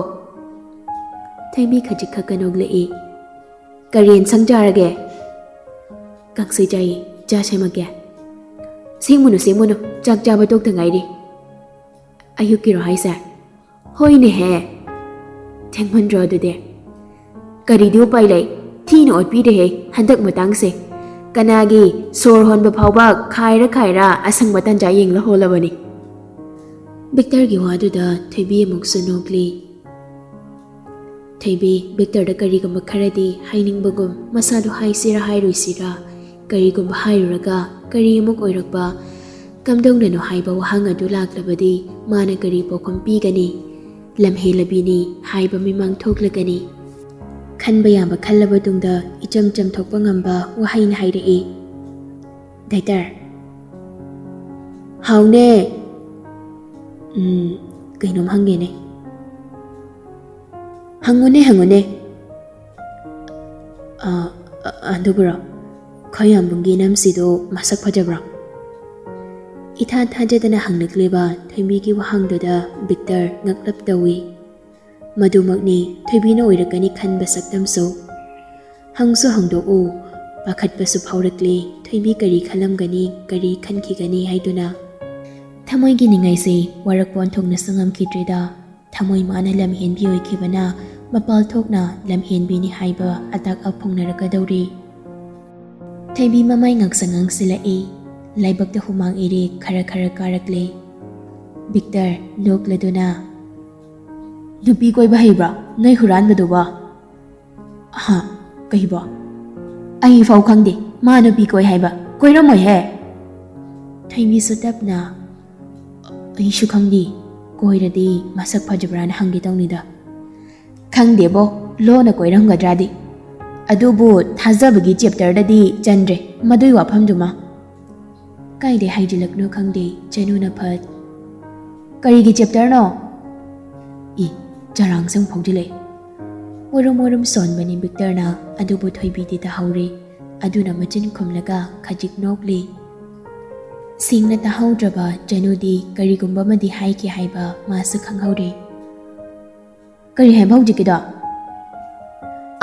thaimi khajik khakanogle e karen sangjarage kangsai jai ja semage singmunu chak jaba tok thangai ri ayukiro haisa Hoine he thengmandro de kari du pai lai thino otpi de he handak matang se kanagi sor hon ba phawba khaira asang batan ja yeng la holabani ꯕꯤꯛꯇꯔꯒꯤ ꯋꯥꯗꯨꯗ ꯊꯣꯏꯕꯤ ꯑꯃꯨꯛꯁꯨ ꯅꯣꯛꯂꯤ꯫ ꯊꯣꯏꯕꯤ ꯕꯤꯛꯇꯔꯗ ꯀꯔꯤꯒꯨꯝꯕ ꯈꯔꯗꯤ ꯍꯥꯏꯅꯤꯡꯕꯒꯨꯝ ꯃꯁꯥꯗꯣ ꯍꯥꯏꯁꯤꯔꯥ ꯍꯥꯏꯔꯣꯏꯁꯤꯔꯥ ꯀꯔꯤꯒꯨꯝꯕ ꯍꯥꯏꯔꯨꯔꯒ ꯀꯔꯤ ꯑꯃꯨꯛ ꯑꯣꯏꯔꯛꯄ ꯀꯝꯗꯧꯅꯅꯣ ꯍꯥꯏꯕ ꯋꯥꯍꯪ ꯑꯗꯨ ꯂꯥꯛꯂꯕꯗꯤ ꯃꯥꯅ ꯀꯔꯤ ꯄꯥꯎꯈꯨꯝ ꯄꯤꯒꯅꯤ? ꯂꯝꯍꯦꯜꯂꯕꯤꯅꯤ ꯍꯥꯏꯕ ꯃꯤꯃꯥꯡ ꯊꯣꯛꯂꯒꯅꯤ꯫ ꯈꯟꯕ ꯌꯥꯕ ꯈꯜꯂꯕ ꯇꯨꯡꯗ ꯏꯆꯝ ꯆꯝꯊꯣꯛꯄ ꯉꯝꯕ ꯋꯥꯍꯩꯅ ꯍꯥꯏꯔꯛꯏ꯫ ꯗꯥꯏꯇꯔ꯫ ꯍꯥꯎꯅꯦ꯫ ꯀꯩꯅꯣꯝ ꯍꯪꯒꯦꯅꯦ꯫ ꯍꯪꯉꯨꯅꯦ꯫ ꯑꯗꯨꯕꯨꯔꯣ ꯈꯣꯏꯌꯥꯝꯕꯨꯡꯒꯤ ꯅꯝꯁꯤꯗꯣ ꯃꯁꯛ ꯐꯖꯕ꯭ꯔꯣ? ꯏꯊꯥ ꯊꯥꯖꯗꯅ ꯍꯪꯂꯛꯂꯤꯕ ꯊꯣꯏꯕꯤꯒꯤ ꯋꯥꯍꯪꯗꯨꯗ ꯕꯤꯛꯇꯔ ꯉꯛꯂꯞ ꯇꯧꯏ꯫ ꯃꯗꯨꯃꯛꯅꯤ ꯊꯣꯏꯕꯤꯅ ꯑꯣꯏꯔꯛꯀꯅꯤ ꯈꯟꯕ ꯁꯛꯇꯝꯁꯨ꯫ ꯍꯪꯁꯨ ꯍꯪꯗꯣꯛꯎ ꯄꯥꯈꯠꯄꯁꯨ ꯐꯥꯎꯔꯛꯂꯤ ꯊꯣꯏꯕꯤ ꯀꯔꯤ ꯈꯜꯂꯝꯒꯅꯤ ꯀꯔꯤ ꯈꯟꯈꯤꯒꯅꯤ ꯍꯥꯏꯗꯨꯅ꯫ ꯊꯃꯣꯏꯒꯤ ꯅꯤꯡꯉꯥꯏꯁꯦ ꯋꯥꯔꯛꯄ ꯑꯣꯟꯊꯣꯛꯅꯁꯨ ꯉꯝꯈꯤꯗ꯭ꯔꯤꯗ꯫ ꯊꯃꯣꯏ ꯃꯥꯅ ꯂꯝꯍꯦꯟꯕꯤ ꯑꯣꯏꯈꯤꯕꯅ ꯃꯄꯥꯜ ꯊꯣꯛꯅ ꯂꯝꯍꯦꯟꯕꯤꯅꯤ ꯍꯥꯏꯕ ꯑꯇꯥꯛ ꯑꯐꯣꯡꯅꯔꯛꯀꯗꯧꯔꯤ꯫ ꯊꯣꯏꯕꯤ ꯃꯃꯥꯏ ꯉꯥꯡꯁꯪ ꯉꯥꯡꯁꯤꯜꯂꯛꯏ꯫ ꯂꯥꯏꯕꯛꯇ ꯍꯨꯃꯥꯡ ꯏꯔꯤꯛ ꯈꯔ ꯀꯥꯔꯛꯂꯤ꯫ ꯕꯤꯛꯇꯔ ꯅꯣꯛꯂꯗꯨꯅ ꯅꯨꯄꯤ ꯀꯣꯏꯕ ꯍꯩꯕ꯭ꯔꯣ ꯅꯣꯏ ꯍꯨꯔꯥꯟꯕꯗꯨꯕꯣ? ꯀꯩꯕꯣ? ꯑꯩ ꯐꯥꯎ ꯈꯪꯗꯦ ꯃꯥ ꯅꯨꯄꯤ ꯀꯣꯏ ꯍꯥꯏꯕ, ꯀꯣꯏꯔꯝꯃꯣꯏꯍꯦ꯫ ꯊꯣꯏꯕꯤꯁꯨ ꯇꯞꯅ ꯑꯩꯁꯨ ꯈꯪꯗꯦ, ꯀꯣꯏꯔꯗꯤ ꯃꯁꯛ ꯐꯖꯕ꯭ꯔꯥꯅ ꯍꯪꯒꯦ ꯇꯧꯅꯤꯗ꯫ ꯈꯪꯗꯦꯕꯣ ꯂꯣꯟꯅ ꯀꯣꯏꯔꯝꯒꯗ꯭ꯔꯥꯗꯤ, ꯑꯗꯨꯕꯨ ꯊꯥꯖꯕꯒꯤ ꯆꯦꯞꯇꯔꯗꯗꯤ ꯆꯟꯗ꯭ꯔꯦ ꯃꯗꯨꯏ ꯋꯥꯐꯝꯗꯨꯃ꯫ ꯀꯥꯏꯗꯩ ꯍꯥꯏꯖꯤꯜꯂꯛꯅꯣ ꯈꯪꯗꯦ ꯆꯅꯨꯅ ꯐꯠ꯫ ꯀꯔꯤꯒꯤ ꯆꯦꯞꯇꯔꯅꯣ? ꯆꯔꯥꯡꯁꯪ ꯐꯥꯎꯖꯤꯜꯂꯛꯏ꯫ ꯋꯥꯔꯨꯝ ꯁꯣꯟꯕꯅꯤ ꯕꯤꯛꯇꯔꯅ, ꯑꯗꯨꯕꯨ ꯊꯣꯏꯕꯤꯗꯤ ꯇꯥꯍꯧꯔꯤ꯫ ꯑꯗꯨꯅ ꯃꯆꯤꯟ ꯈꯨꯝꯂꯒ ꯈꯖꯤꯛ ꯅꯣꯛꯂꯤ꯫ ꯁꯦꯡꯅ ꯇꯥꯍꯧꯗ꯭ꯔꯕ ꯆꯅꯨꯗꯤ ꯀꯔꯤꯒꯨꯝꯕ ꯑꯃꯗꯤ ꯍꯥꯏꯈꯤ ꯍꯥꯏꯕ ꯃꯥꯁꯨ ꯈꯪꯍꯧꯔꯤ꯫ ꯀꯔꯤ ꯍꯥꯏꯕ ꯍꯧꯖꯤꯛꯀꯤꯗꯣ?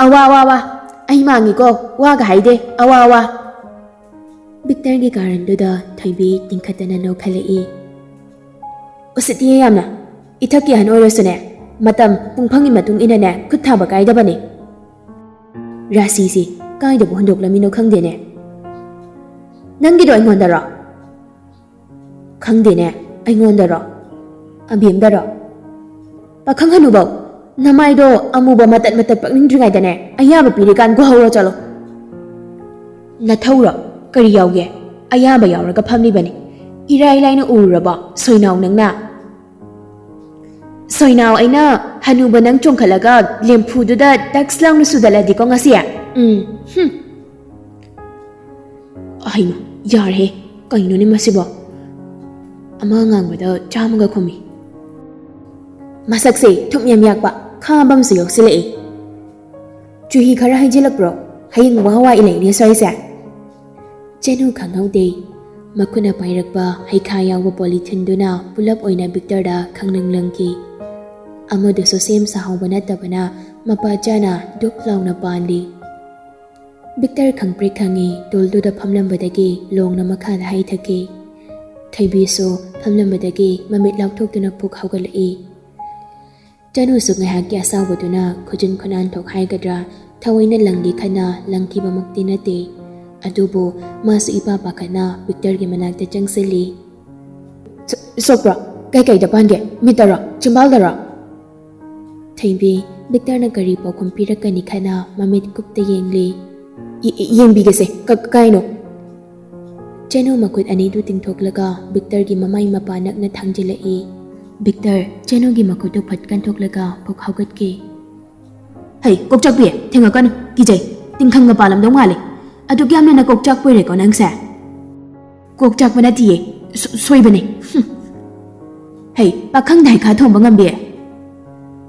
ꯑꯋꯥ ꯑꯩ ꯃꯥꯡꯉꯤꯀꯣ, ꯋꯥꯒ ꯍꯥꯏꯗꯦ ꯑꯋꯥ꯫ ꯕꯤꯛꯇꯔꯒꯤ ꯀꯥꯔꯟꯗꯨꯗ ꯊꯣꯏꯕꯤ ꯇꯤꯡꯈꯠꯇꯅ ꯅꯣꯛꯈꯠꯂꯛꯏ꯫ ꯎꯁꯤꯠꯇꯤꯌꯦ ꯌꯥꯝꯅ꯫ ꯏꯊꯛꯀꯤ ꯑꯍꯟ ꯑꯣꯏꯔꯁꯨꯅꯦ ꯃꯇꯝ ꯄꯨꯡꯐꯝꯒꯤ ꯃꯇꯨꯡ ꯏꯟꯅꯅꯦ ꯈꯨꯠ ꯊꯥꯕ ꯀꯥꯏꯗꯕꯅꯤ꯫ ꯔꯥꯁꯤꯁꯤ ꯀꯥꯏꯗꯕꯨ ꯍꯨꯟꯗꯣꯛꯂꯝꯃꯤꯅꯣ ꯈꯪꯗꯦꯅꯦ꯫ ꯅꯪꯒꯤꯗꯣ ꯑꯩꯉꯣꯟꯗꯔꯣ? ꯈꯪꯗꯦꯅꯦ, ꯑꯩꯉꯣꯟꯗꯔꯣ ꯑꯕꯦꯝꯗꯔꯣ? ꯄꯥꯈꯪ ꯍꯅꯨꯕꯧ, ꯅꯃꯥꯏꯗꯣ ꯑꯃꯨꯕ ꯃꯇꯠ ꯄꯛꯅꯤꯡꯗ꯭ꯔꯤꯉꯩꯗꯅꯦ ꯑꯌꯥꯕ ꯄꯤꯔꯤꯀꯥꯟ ꯒꯨꯍꯧꯔꯣ ꯆꯠꯂꯣ꯫ ꯅꯊꯧꯔꯣ? ꯀꯔꯤ ꯌꯥꯎꯒꯦ? ꯑꯌꯥꯕ ꯌꯥꯎꯔꯒ ꯐꯝꯂꯤꯕꯅꯤ꯫ ꯏꯔꯥꯏ ꯂꯥꯏꯅ ꯎꯔꯨꯔꯕꯣ ꯁꯣꯏꯅꯥꯎ ꯅꯪꯅ? ꯁꯣꯏꯅꯥꯎ ꯑꯩꯅ ꯍꯅꯨꯕ ꯅꯪ ꯆꯣꯡꯈꯠꯂꯒ ꯂꯦꯝꯐꯨꯗꯨꯗ ꯇꯛꯁ ꯂꯥꯎꯅ ꯁꯨꯗꯠꯂꯗꯤꯀꯣ ꯉꯁꯤ꯫ ꯍꯩꯃ ꯌꯥꯔꯦꯍꯦ, ꯀꯩꯅꯣꯅꯦ ꯃꯁꯤꯕꯣ? ꯑꯃ ꯉꯥꯡꯕꯗ ꯆꯥꯝꯃꯒ ꯈꯨꯝꯃꯤ꯫ ꯃꯁꯛꯁꯦ ꯊꯨꯝ ꯌꯥꯝ ꯌꯥꯛꯄ ꯈꯥꯕ ꯑꯃꯁꯨ ꯌꯥꯎꯁꯤꯜꯂꯛꯏ꯫ ꯆꯨꯍꯤ ꯈꯔ ꯍꯩꯖꯤꯜꯂꯛꯄ꯭ꯔꯣ? ꯍꯌꯦꯡ ꯋꯥ ꯏꯂꯩꯅꯦ ꯁꯣꯏꯁꯦ꯫ ꯆꯅꯨ ꯈꯪꯍꯧꯗꯦ꯫ ꯃꯈꯨꯠꯅ ꯄꯥꯏꯔꯛꯄ ꯍꯩꯈꯥ ꯌꯥꯎꯕ ꯄꯣꯂꯤꯊꯤꯟꯗꯨꯅ ꯄꯨꯂꯞ ꯑꯣꯏꯅ ꯕꯤꯛꯇꯔꯗ ꯈꯪꯂꯪꯂꯪꯈꯤ꯫ ꯑꯃꯗꯨꯁꯨ ꯁꯦꯝ ꯁꯥꯍꯧꯕ ꯅꯠꯇꯕꯅ ꯃꯄꯥ ꯆꯥꯅ ꯗꯨꯞ ꯂꯥꯎꯅ ꯄꯥꯜꯂꯤ꯫ ꯕꯤꯛꯇꯔ ꯈꯪꯄ꯭ꯔꯦꯛ ꯈꯪꯉꯤ ꯇꯨꯜꯗꯨꯗ ꯐꯝꯂꯝꯕꯗꯒꯤ ꯂꯣꯡꯅ ꯃꯈꯥꯗ ꯍꯩꯊꯈꯤ꯫ ꯊꯣꯏꯕꯤꯁꯨ ꯐꯝꯂꯝꯕꯗꯒꯤ ꯃꯃꯤꯠ ꯂꯥꯎꯊꯣꯛꯇꯨꯅ ꯄꯨꯛ ꯍꯧꯒꯠꯂꯛꯏ꯫ ꯆꯅꯨꯁꯨ ꯉꯥꯏꯍꯥꯛꯀꯤ ꯑꯁꯥꯎꯕꯗꯨꯅ ꯈꯨꯖꯤꯟ ꯈꯨꯅꯥꯟꯊꯣꯛ ꯍꯥꯏꯒꯗ꯭ꯔꯥ ꯊꯑꯣꯏꯅ ꯂꯪꯒꯦ ꯈꯟꯅ ꯂꯪꯈꯤꯕꯃꯛꯇꯤ ꯅꯠꯇꯦ, ꯑꯗꯨꯕꯨ ꯃꯥꯁꯨ ꯏꯄꯥ ꯄꯥꯈꯠꯅ ꯕꯤꯛꯇꯔꯒꯤ ꯃꯅꯥꯛꯇ ꯆꯪꯁꯤꯜꯂꯤ꯫ ꯁꯣꯛꯄ꯭ꯔꯣ? ꯀꯩꯗ ꯄꯥꯟꯒꯦ? ꯃꯤꯠꯇꯔꯣ? ꯆꯤꯝꯕꯥꯜꯗꯔꯣ? ꯊꯣꯏꯕꯤ ꯕꯤꯛꯇꯔꯅ ꯀꯔꯤ ꯄꯥꯎꯈꯨꯝ ꯄꯤꯔꯛꯀꯅꯤ ꯈꯟꯅ ꯃꯃꯤꯠ ꯀꯨꯞꯇ ꯌꯦꯡꯂꯤ꯫ ꯌꯦꯡꯕꯤꯒꯦꯁꯦ ꯀꯥꯏꯅꯣ? ꯆꯅꯨ ꯃꯈꯨꯠ ꯑꯅꯤꯗꯨ ꯇꯤꯡꯊꯣꯛꯂꯒ ꯕꯤꯛꯇꯔꯒꯤ ꯃꯃꯥꯏ ꯃꯄꯥ ꯅꯛꯅ ꯊꯥꯡꯖꯤꯜꯂꯛꯏ꯫ ꯕꯤꯛꯇꯔ ꯆꯅꯨꯒꯤ ꯃꯈꯨꯠꯇꯨ ꯐꯠ ꯀꯟꯊꯣꯛꯂꯒ ꯄꯨꯛ ꯍꯧꯒꯠꯈꯤ꯫ ꯍꯩ ꯀꯣꯛꯆꯥꯛꯄꯤ, ꯊꯦꯡꯉꯛꯀꯅꯨ, ꯀꯤꯖꯩ, ꯇꯤꯡꯈꯪꯒ ꯄꯥꯜꯂꯝꯗꯧ ꯃꯥꯜꯂꯤ꯫ ꯑꯗꯨꯛ ꯌꯥꯝꯅ ꯅꯀꯣꯛ ꯆꯥꯛꯄꯣꯏꯔꯦꯀꯣ ꯅꯪꯁꯦ? ꯀꯣꯛ ꯆꯥꯛꯄ ꯅꯠꯇꯤꯌꯦ, ꯁꯣꯏꯕꯅꯦ꯫ ꯍꯩ ꯄꯥꯈꯪꯗ ꯍꯩꯈꯥ ꯊꯣꯡꯕ ꯉꯝꯕꯤ?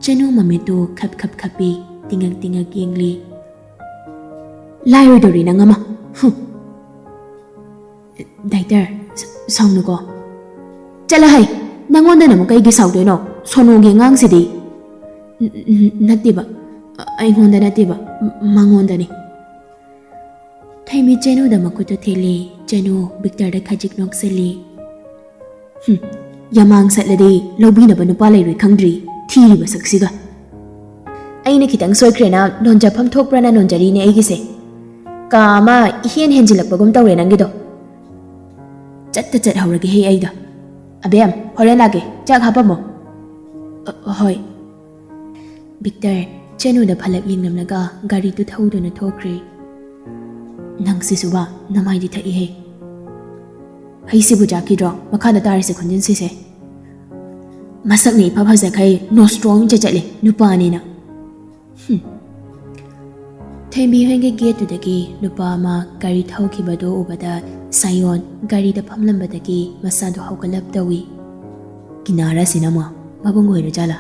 ꯆꯅꯨ ꯃꯃꯤꯠꯇꯨ ꯈꯞ ꯈꯞꯄꯤ, ꯇꯤꯡꯉꯛ ꯌꯦꯡꯂꯤ꯫ ꯂꯥꯏꯔꯣꯏꯗꯧꯔꯤ ꯅꯪ ꯑꯃ꯫ ꯗꯥꯏꯇꯔ ꯁꯥꯎꯅꯨꯀꯣ꯫ ꯆꯠꯂꯍꯩ, ꯅꯪꯉꯣꯟꯗꯅ ꯑꯃꯨꯛ ꯀꯩꯒꯤ ꯁꯥꯎꯗꯣꯏꯅꯣ? ꯁꯣꯅꯣꯒꯤ ꯑꯉꯥꯡꯁꯤꯗꯤ꯫ ꯅꯠꯇꯦꯕ, ꯑꯩꯉꯣꯟꯗ ꯅꯠꯇꯦꯕ, ꯃꯉꯣꯟꯗꯅꯤ꯫ ꯊꯣꯏꯕꯤ ꯆꯅꯨꯗ ꯃꯈꯨꯠꯇꯨ ꯊꯤꯜꯂꯤ꯫ ꯆꯅꯨ ꯕꯤꯛꯇꯔꯗ ꯈꯖꯤꯛ ꯅꯣꯛꯁꯤꯜꯂꯤ꯫ ꯌꯥꯃꯥꯡ ꯁꯠꯂꯗꯤ ꯂꯧꯕꯤꯅꯕ ꯅꯨꯄꯥ ꯂꯩꯔꯣꯏ ꯈꯪꯗ꯭ꯔꯤ, ꯊꯤꯔꯤꯕ ꯁꯛꯁꯤꯒ꯫ ꯑꯩꯅ ꯈꯤꯇꯪ ꯁꯣꯏꯈ꯭ꯔꯦꯅ ꯅꯣꯟꯖꯐꯝ ꯊꯣꯛꯄ꯭ꯔꯅ ꯅꯣꯟꯖꯔꯤꯅꯦ ꯑꯩꯒꯤꯁꯦ꯫ ꯀꯥ ꯑꯃ ꯏꯍꯦꯟ ꯍꯦꯟꯖꯤꯜꯂꯛꯄꯒꯨꯝ ꯇꯧꯔꯦ ꯅꯪꯒꯤꯗꯣ꯫ ꯆꯠꯍꯧꯔꯒꯦꯍꯦ ꯑꯩꯗꯣ꯫ ꯑꯕꯦꯝ ꯍꯣꯔꯦꯟ ꯂꯥꯛꯀꯦ ꯆꯥꯛ ꯍꯥꯞꯄꯝꯃꯣ ꯍꯣꯏ ꯕꯤꯛꯇꯔ ꯆꯅꯨꯗ ꯐꯂꯛ ꯌꯦꯡꯂꯝꯂꯒ ꯒꯥꯔꯤꯗꯨ ꯊꯧꯗꯨꯅ ꯊꯣꯛꯈ꯭ꯔꯦ ꯅꯪꯁꯤꯁꯨꯕ ꯅꯃꯥꯏꯗꯤ ꯊꯛꯏꯍꯦ ꯍꯩꯁꯤꯕꯨ ꯆꯥꯛꯈꯤꯗ꯭ꯔꯣ ꯃꯈꯥꯗ ꯇꯥꯔꯤꯁꯦ ꯈꯣꯟꯖꯤꯟꯁꯤꯁꯦ ꯃꯁꯛꯅ ꯏꯐ ꯐꯖꯈꯩ ꯅꯣꯁꯇ꯭ꯔꯣꯝ ꯆꯠꯂꯦ ꯅꯨꯄꯥꯅꯤꯅ ꯊꯣꯏꯕꯤ ꯍꯣꯏꯒꯤ ꯒꯦꯠꯇꯨꯗꯒꯤ ꯅꯨꯄꯥ ꯑꯃ ꯒꯥꯔꯤ ꯊꯧꯈꯤꯕꯗꯨ ꯎꯕꯗ ꯁꯥꯌꯣꯟ ꯒꯥꯔꯤꯗ ꯐꯝꯂꯝꯕꯗꯒꯤ ꯃꯁꯥꯗꯨ ꯍꯧꯒꯠꯂꯞ ꯇꯧꯏ ꯀꯤꯅꯥꯔꯁꯤꯅ ꯑꯃ ꯃꯕꯨꯡ ꯑꯣꯏꯔꯖꯥꯠꯂꯥ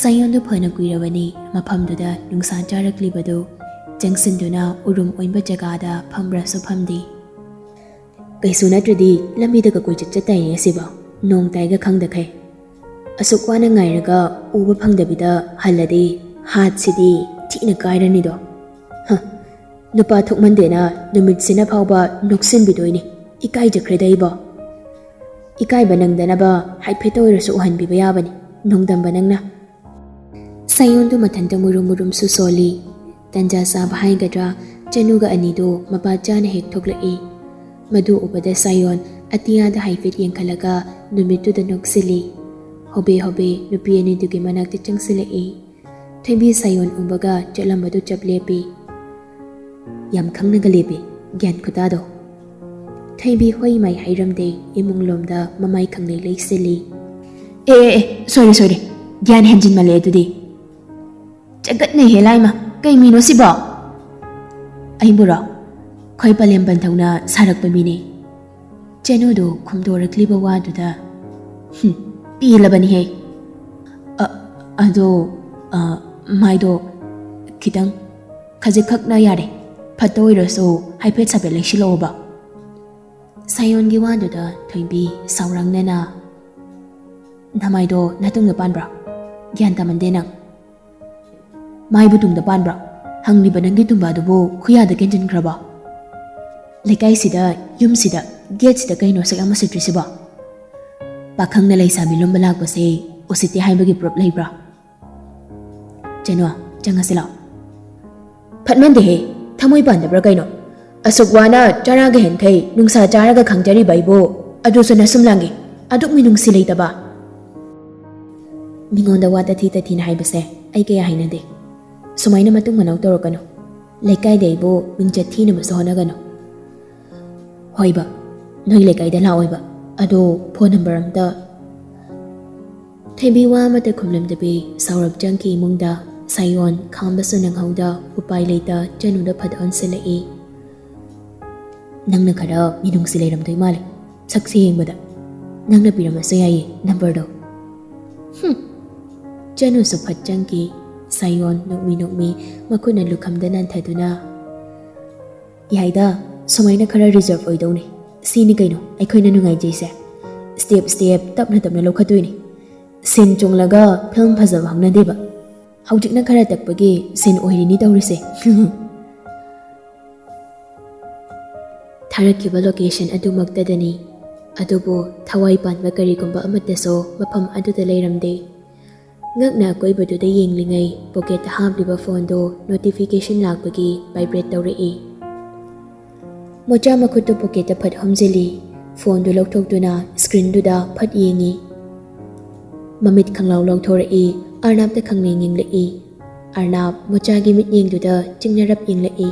ꯁꯥꯌꯣꯟꯗꯨ ꯐꯅ ꯀꯨꯏꯔꯕꯅꯤ ꯃꯐꯝꯗꯨꯗ ꯅꯨꯡꯁꯥ ꯆꯥꯔꯛꯂꯤꯕꯗꯨ ꯆꯪꯁꯤꯟꯗꯨꯅ ꯎꯔꯨꯝ ꯑꯣꯏꯕ ꯖꯒꯥꯗ ꯐꯝꯕ꯭ꯔꯁꯨ ꯐꯝꯗꯦ ꯀꯩꯁꯨ ꯅꯠꯇ꯭ꯔꯗꯤ ꯂꯝꯕꯤꯗꯒ ꯀꯣꯏꯆꯠ ꯆꯠꯇꯥꯏꯅꯦ ꯑꯁꯤꯕꯣ ꯅꯣꯡ ꯇꯥꯏꯒ ꯈꯪꯗꯈꯩ ꯑꯁꯨꯛ ꯋꯥꯅ ꯉꯥꯏꯔꯒ ꯎꯕ ꯐꯪꯗꯕꯤꯗ ꯍꯜꯂꯗꯤ ꯍꯥꯠꯁꯤꯗꯤ ꯊꯤꯅ ꯀꯥꯏꯔꯅꯤꯗꯣ ꯅꯨꯄꯥ ꯊꯣꯛꯃꯟꯗꯦꯅ ꯅꯨꯃꯤꯠꯁꯤꯅ ꯐꯥꯎꯕ ꯅꯣꯛꯁꯤꯟꯕꯤꯗꯣꯏꯅꯤ ꯏꯀꯥꯏꯖꯈ꯭ꯔꯦꯗ ꯑꯩꯕꯣ ꯏꯀꯥꯏꯕ ꯅꯪꯗꯅꯕ ꯍꯥꯏꯐꯦꯠꯇ ꯑꯣꯏꯔꯁꯨ ꯎꯍꯟꯕꯤꯕ ꯌꯥꯕꯅꯤ ꯅꯣꯡꯗꯝꯕ ꯅꯪꯅ ꯁꯥꯌꯣꯟꯗꯨ ꯃꯊꯟꯇ ꯃꯨꯔꯨꯝ ꯃꯨꯔꯨꯝꯁꯨ ꯁꯣꯜꯂꯤ ꯇꯟꯖꯥ ꯆꯥꯕ ꯍꯥꯏꯒꯗ꯭ꯔꯥ ꯆꯅꯨꯒ ꯑꯅꯤꯗꯨ ꯃꯄꯥ ꯆꯥꯅ ꯍꯦꯛ ꯊꯣꯛꯂꯛꯏ ꯃꯗꯨ ꯎꯕꯗ ꯁꯥꯌꯣꯟ ꯑꯇꯤꯌꯥꯗ ꯍꯥꯏꯐꯦꯠ ꯌꯦꯡꯈꯠꯂꯒ ꯅꯨꯃꯤꯠꯇꯨꯗ ꯅꯣꯛꯁꯤꯜꯂꯤ ꯍꯣꯕꯦ ꯍꯣꯕꯦ ꯅꯨꯄꯤ ꯑꯅꯤꯗꯨꯒꯤ ꯃꯅꯥꯛꯇ ꯆꯪꯁꯤꯜꯂꯛꯏ ꯊꯣꯏꯕꯤ ꯁꯥꯌꯣꯟ ꯎꯕꯒ ꯆꯠꯂꯝꯕꯗꯨ ꯆꯞ ꯂꯦꯞꯄꯤ ꯌꯥꯝ ꯈꯪꯅꯒ ꯂꯦꯞꯄꯤ ꯒ꯭ꯌꯥꯟ ꯈꯨꯇꯥꯗꯣ ꯊꯣꯏꯕꯤ ꯍꯣꯏ ꯃꯥꯏ ꯍꯩꯔꯝꯗꯦ ꯏꯃꯨꯡꯂꯣꯝꯗ ꯃꯃꯥꯏ ꯈꯪꯂꯩ ꯂꯩꯁꯤꯜꯂꯤ ꯑꯦ ꯁꯣꯏꯔꯦ ꯒ꯭ꯌꯥꯟ ꯍꯦꯟꯖꯤꯟꯃꯜꯂꯦ ꯑꯗꯨꯗꯤ ꯆꯒꯠꯅꯩꯍꯦ ꯂꯥꯏꯃ ꯀꯩ ꯃꯤꯅꯣ ꯁꯤꯕꯣ ꯑꯩꯕꯨꯔꯣ ꯈꯣꯏ ꯄꯂꯦꯝ ꯄꯟꯊꯧꯅ ꯁꯥꯔꯛꯄ ꯃꯤꯅꯦ ꯆꯅꯨꯗꯨ ꯈꯨꯝꯗꯣꯔꯛꯂꯤꯕ ꯋꯥꯗꯨꯗ ꯄꯦꯜꯂꯕꯅꯤꯍꯦ ꯑꯗꯣ ꯃꯥꯏꯗꯣ ꯈꯤꯇꯪ ꯈꯖꯤꯛꯈꯛꯅ ꯌꯥꯔꯦ ꯐꯠꯇ ꯑꯣꯏꯔꯁꯨ ꯍꯥꯏꯐꯦꯠ ꯁꯥꯐꯦꯠ ꯂꯩꯁꯤꯜꯂꯛꯑꯣꯕ ꯁꯥꯌꯣꯟꯒꯤ ꯋꯥꯗꯨꯗ ꯊꯣꯏꯕꯤ ꯁꯥꯎꯔꯥꯡꯅꯅ ꯅꯃꯥꯏꯗꯣ ꯅꯇꯨꯡꯗ ꯄꯥꯟꯕ꯭ꯔꯥ ꯒ꯭ꯌꯥꯟ ꯇꯥꯃꯟꯗꯦ ꯅꯪ ꯃꯥꯏꯕꯨ ꯇꯨꯡꯗ ꯄꯥꯟꯕ꯭ꯔꯥ ꯍꯪꯂꯤꯕ ꯅꯪꯒꯤ ꯇꯨꯝꯕꯥꯗꯨꯕꯨ ꯈꯨꯌꯥꯗ ꯀꯦꯟꯖꯤꯟꯈ꯭ꯔꯕ ꯂꯩꯀꯥꯏꯁꯤꯗ ꯌꯨꯝꯁꯤꯗ ꯒꯦꯠꯁꯤꯗ ꯀꯩꯅꯣ ꯁꯛ ꯑꯃ ꯁꯤꯠꯇ꯭ꯔꯤꯁꯤꯕꯣ ꯄꯥꯈꯪꯅ ꯂꯩꯁꯥꯕꯤ ꯂꯨꯝꯕ ꯂꯥꯛꯄꯁꯦ ꯎꯁꯤꯠꯇꯦ ꯍꯥꯏꯕꯒꯤ ꯄ꯭ꯔꯨꯞ ꯂꯩꯕ꯭ꯔꯥ ꯆꯅꯨ ꯆꯪꯉꯁꯤ ꯂꯥꯛꯑꯣ ꯐꯠꯃꯟꯗꯦꯍꯦ ꯊꯃꯣꯏ ꯄꯥꯟꯗꯕ꯭ꯔꯥ ꯀꯩꯅꯣ ꯑꯁꯨꯛ ꯋꯥꯅ ꯆꯔꯥꯒ ꯍꯦꯟꯈꯩ ꯅꯨꯡꯁꯥ ꯆꯥꯔꯒ ꯈꯪꯖꯔꯤꯕ ꯑꯩꯕꯨ ꯑꯗꯨꯁꯨ ꯅꯁꯨꯝ ꯂꯥꯡꯒꯦ ꯑꯗꯨꯛ ꯃꯤꯅꯨꯡꯁꯤ ꯂꯩꯇꯕ ꯃꯤꯉꯣꯟꯗ ꯋꯥ ꯇꯊꯤ ꯇꯊꯤꯅ ꯍꯥꯏꯕꯁꯦ ꯑꯩ ꯀꯌꯥ ꯍꯩꯅꯗꯦ ꯁꯨꯃꯥꯏꯅ ꯃꯇꯨꯡ ꯃꯅꯥꯎ ꯇꯧꯔꯛꯀꯅꯨ ꯂꯩꯀꯥꯏꯗ ꯑꯩꯕꯨ ꯃꯤꯡꯆꯠ ꯊꯤꯅꯕꯁꯨ ꯍꯣꯠꯅꯒꯅꯨ ꯍꯣꯏꯕ ꯅꯣꯏ ꯂꯩꯀꯥꯏꯗ ꯂꯥꯛꯑꯣꯏꯕ ꯑꯗꯣ ꯐꯣꯟ ꯅꯝꯕꯔ ꯑꯝꯇ ꯊꯣꯏꯕꯤ ꯋꯥ ꯑꯃꯇ ꯈꯨꯝꯂꯝꯗꯕꯤ ꯁꯥꯎꯔꯞ ꯆꯪꯈꯤ ꯏꯃꯨꯡꯗ ꯁꯥꯌꯣꯟ ꯈꯥꯝꯕꯁꯨ ꯅꯪꯍꯧꯗ ꯎꯄꯥꯏ ꯂꯩꯇ ꯆꯅꯨꯗ ꯐꯠ ꯑꯣꯟꯁꯤꯜꯂꯛꯏ ꯅꯪꯅ ꯈꯔ ꯃꯤꯅꯨꯡꯁꯤ ꯂꯩꯔꯝꯗꯣꯏ ꯃꯥꯜꯂꯦ ꯁꯛꯁꯦ ꯌꯦꯡꯕꯗ ꯅꯪꯅ ꯄꯤꯔꯝꯃꯁꯨ ꯌꯥꯏꯌꯦ ꯅꯝꯕꯔꯗꯣ ꯆꯅꯨꯁꯨ ꯐꯠ ꯆꯪꯈꯤ ꯁꯥꯌꯣꯟ ꯅꯣꯛꯃꯤ ꯃꯈꯨꯠꯅ ꯂꯨꯈꯝꯗ ꯅꯥꯟꯊꯗꯨꯅ ꯌꯥꯏꯗ ꯁꯨꯃꯥꯏꯅ ꯈꯔ ꯔꯤꯖꯔꯚ ꯑꯣꯏꯗꯧꯅꯤ ꯁꯤꯅꯤ ꯀꯩꯅꯣ ꯑꯩꯈꯣꯏꯅ ꯅꯨꯡꯉꯥꯏꯖꯩꯁꯦ ꯁ꯭ꯇꯦꯞ ꯇꯞꯅ ꯂꯧꯈꯠꯇꯣꯏꯅꯤ ꯁꯤꯟ ꯆꯣꯡꯂꯒ ꯐꯤꯂꯝ ꯐꯖꯕ ꯍꯧꯅꯗꯦꯕ ꯍꯧꯖꯤꯛꯅ ꯈꯔ ꯇꯛꯄꯒꯤ ꯁꯤꯟ ꯑꯣꯏꯔꯤꯅꯤ ꯇꯧꯔꯤꯁꯦ ꯊꯥꯔꯛꯈꯤꯕ ꯂꯣꯀꯦꯁꯟ ꯑꯗꯨꯃꯛꯇꯗꯅꯤ ꯑꯗꯨꯕꯨ ꯊꯋꯥꯏ ꯄꯥꯟꯕ ꯀꯔꯤꯒꯨꯝꯕ ꯑꯃꯠꯇꯁꯨ ꯃꯐꯝ ꯑꯗꯨꯗ ꯂꯩꯔꯝꯗꯦ ꯉꯛꯅ ꯑꯀꯣꯏꯕꯗꯨꯗ ꯌꯦꯡꯂꯤꯉꯩ ꯄꯣꯀꯦꯠꯇ ꯍꯥꯞꯂꯤꯕ ꯐꯣꯟꯗꯣ ꯅꯣꯇꯤꯐꯤꯀꯦꯁꯟ ꯂꯥꯛꯄꯒꯤ ꯚꯥꯏꯕ꯭ꯔꯦꯠ ꯇꯧꯔꯛꯏ ꯃꯣꯆꯥ ꯃꯈꯨꯠꯇꯨ ꯄꯣꯀꯦꯠꯇ ꯐꯠ ꯍꯨꯝꯖꯤꯜꯂꯤ ꯐꯣꯟꯗꯨ ꯂꯧꯊꯣꯛꯇꯨꯅ ꯁ꯭ꯀ꯭ꯔꯤꯟꯗꯨꯗ ꯐꯠ ꯌꯦꯡꯉꯤ ꯃꯃꯤꯠ ꯈꯪꯂꯥꯎ ꯂꯧꯊꯣꯔꯛꯏ ꯑꯔꯅꯥꯞꯇ ꯈꯪꯅꯤꯡ ꯌꯦꯡꯂꯛꯏ ꯑꯔꯅꯥꯞ ꯃꯣꯆꯥꯒꯤ ꯃꯤꯠꯌꯦꯡꯗꯨꯗ ꯆꯤꯡꯅꯔꯞ ꯌꯦꯡꯂꯛꯏ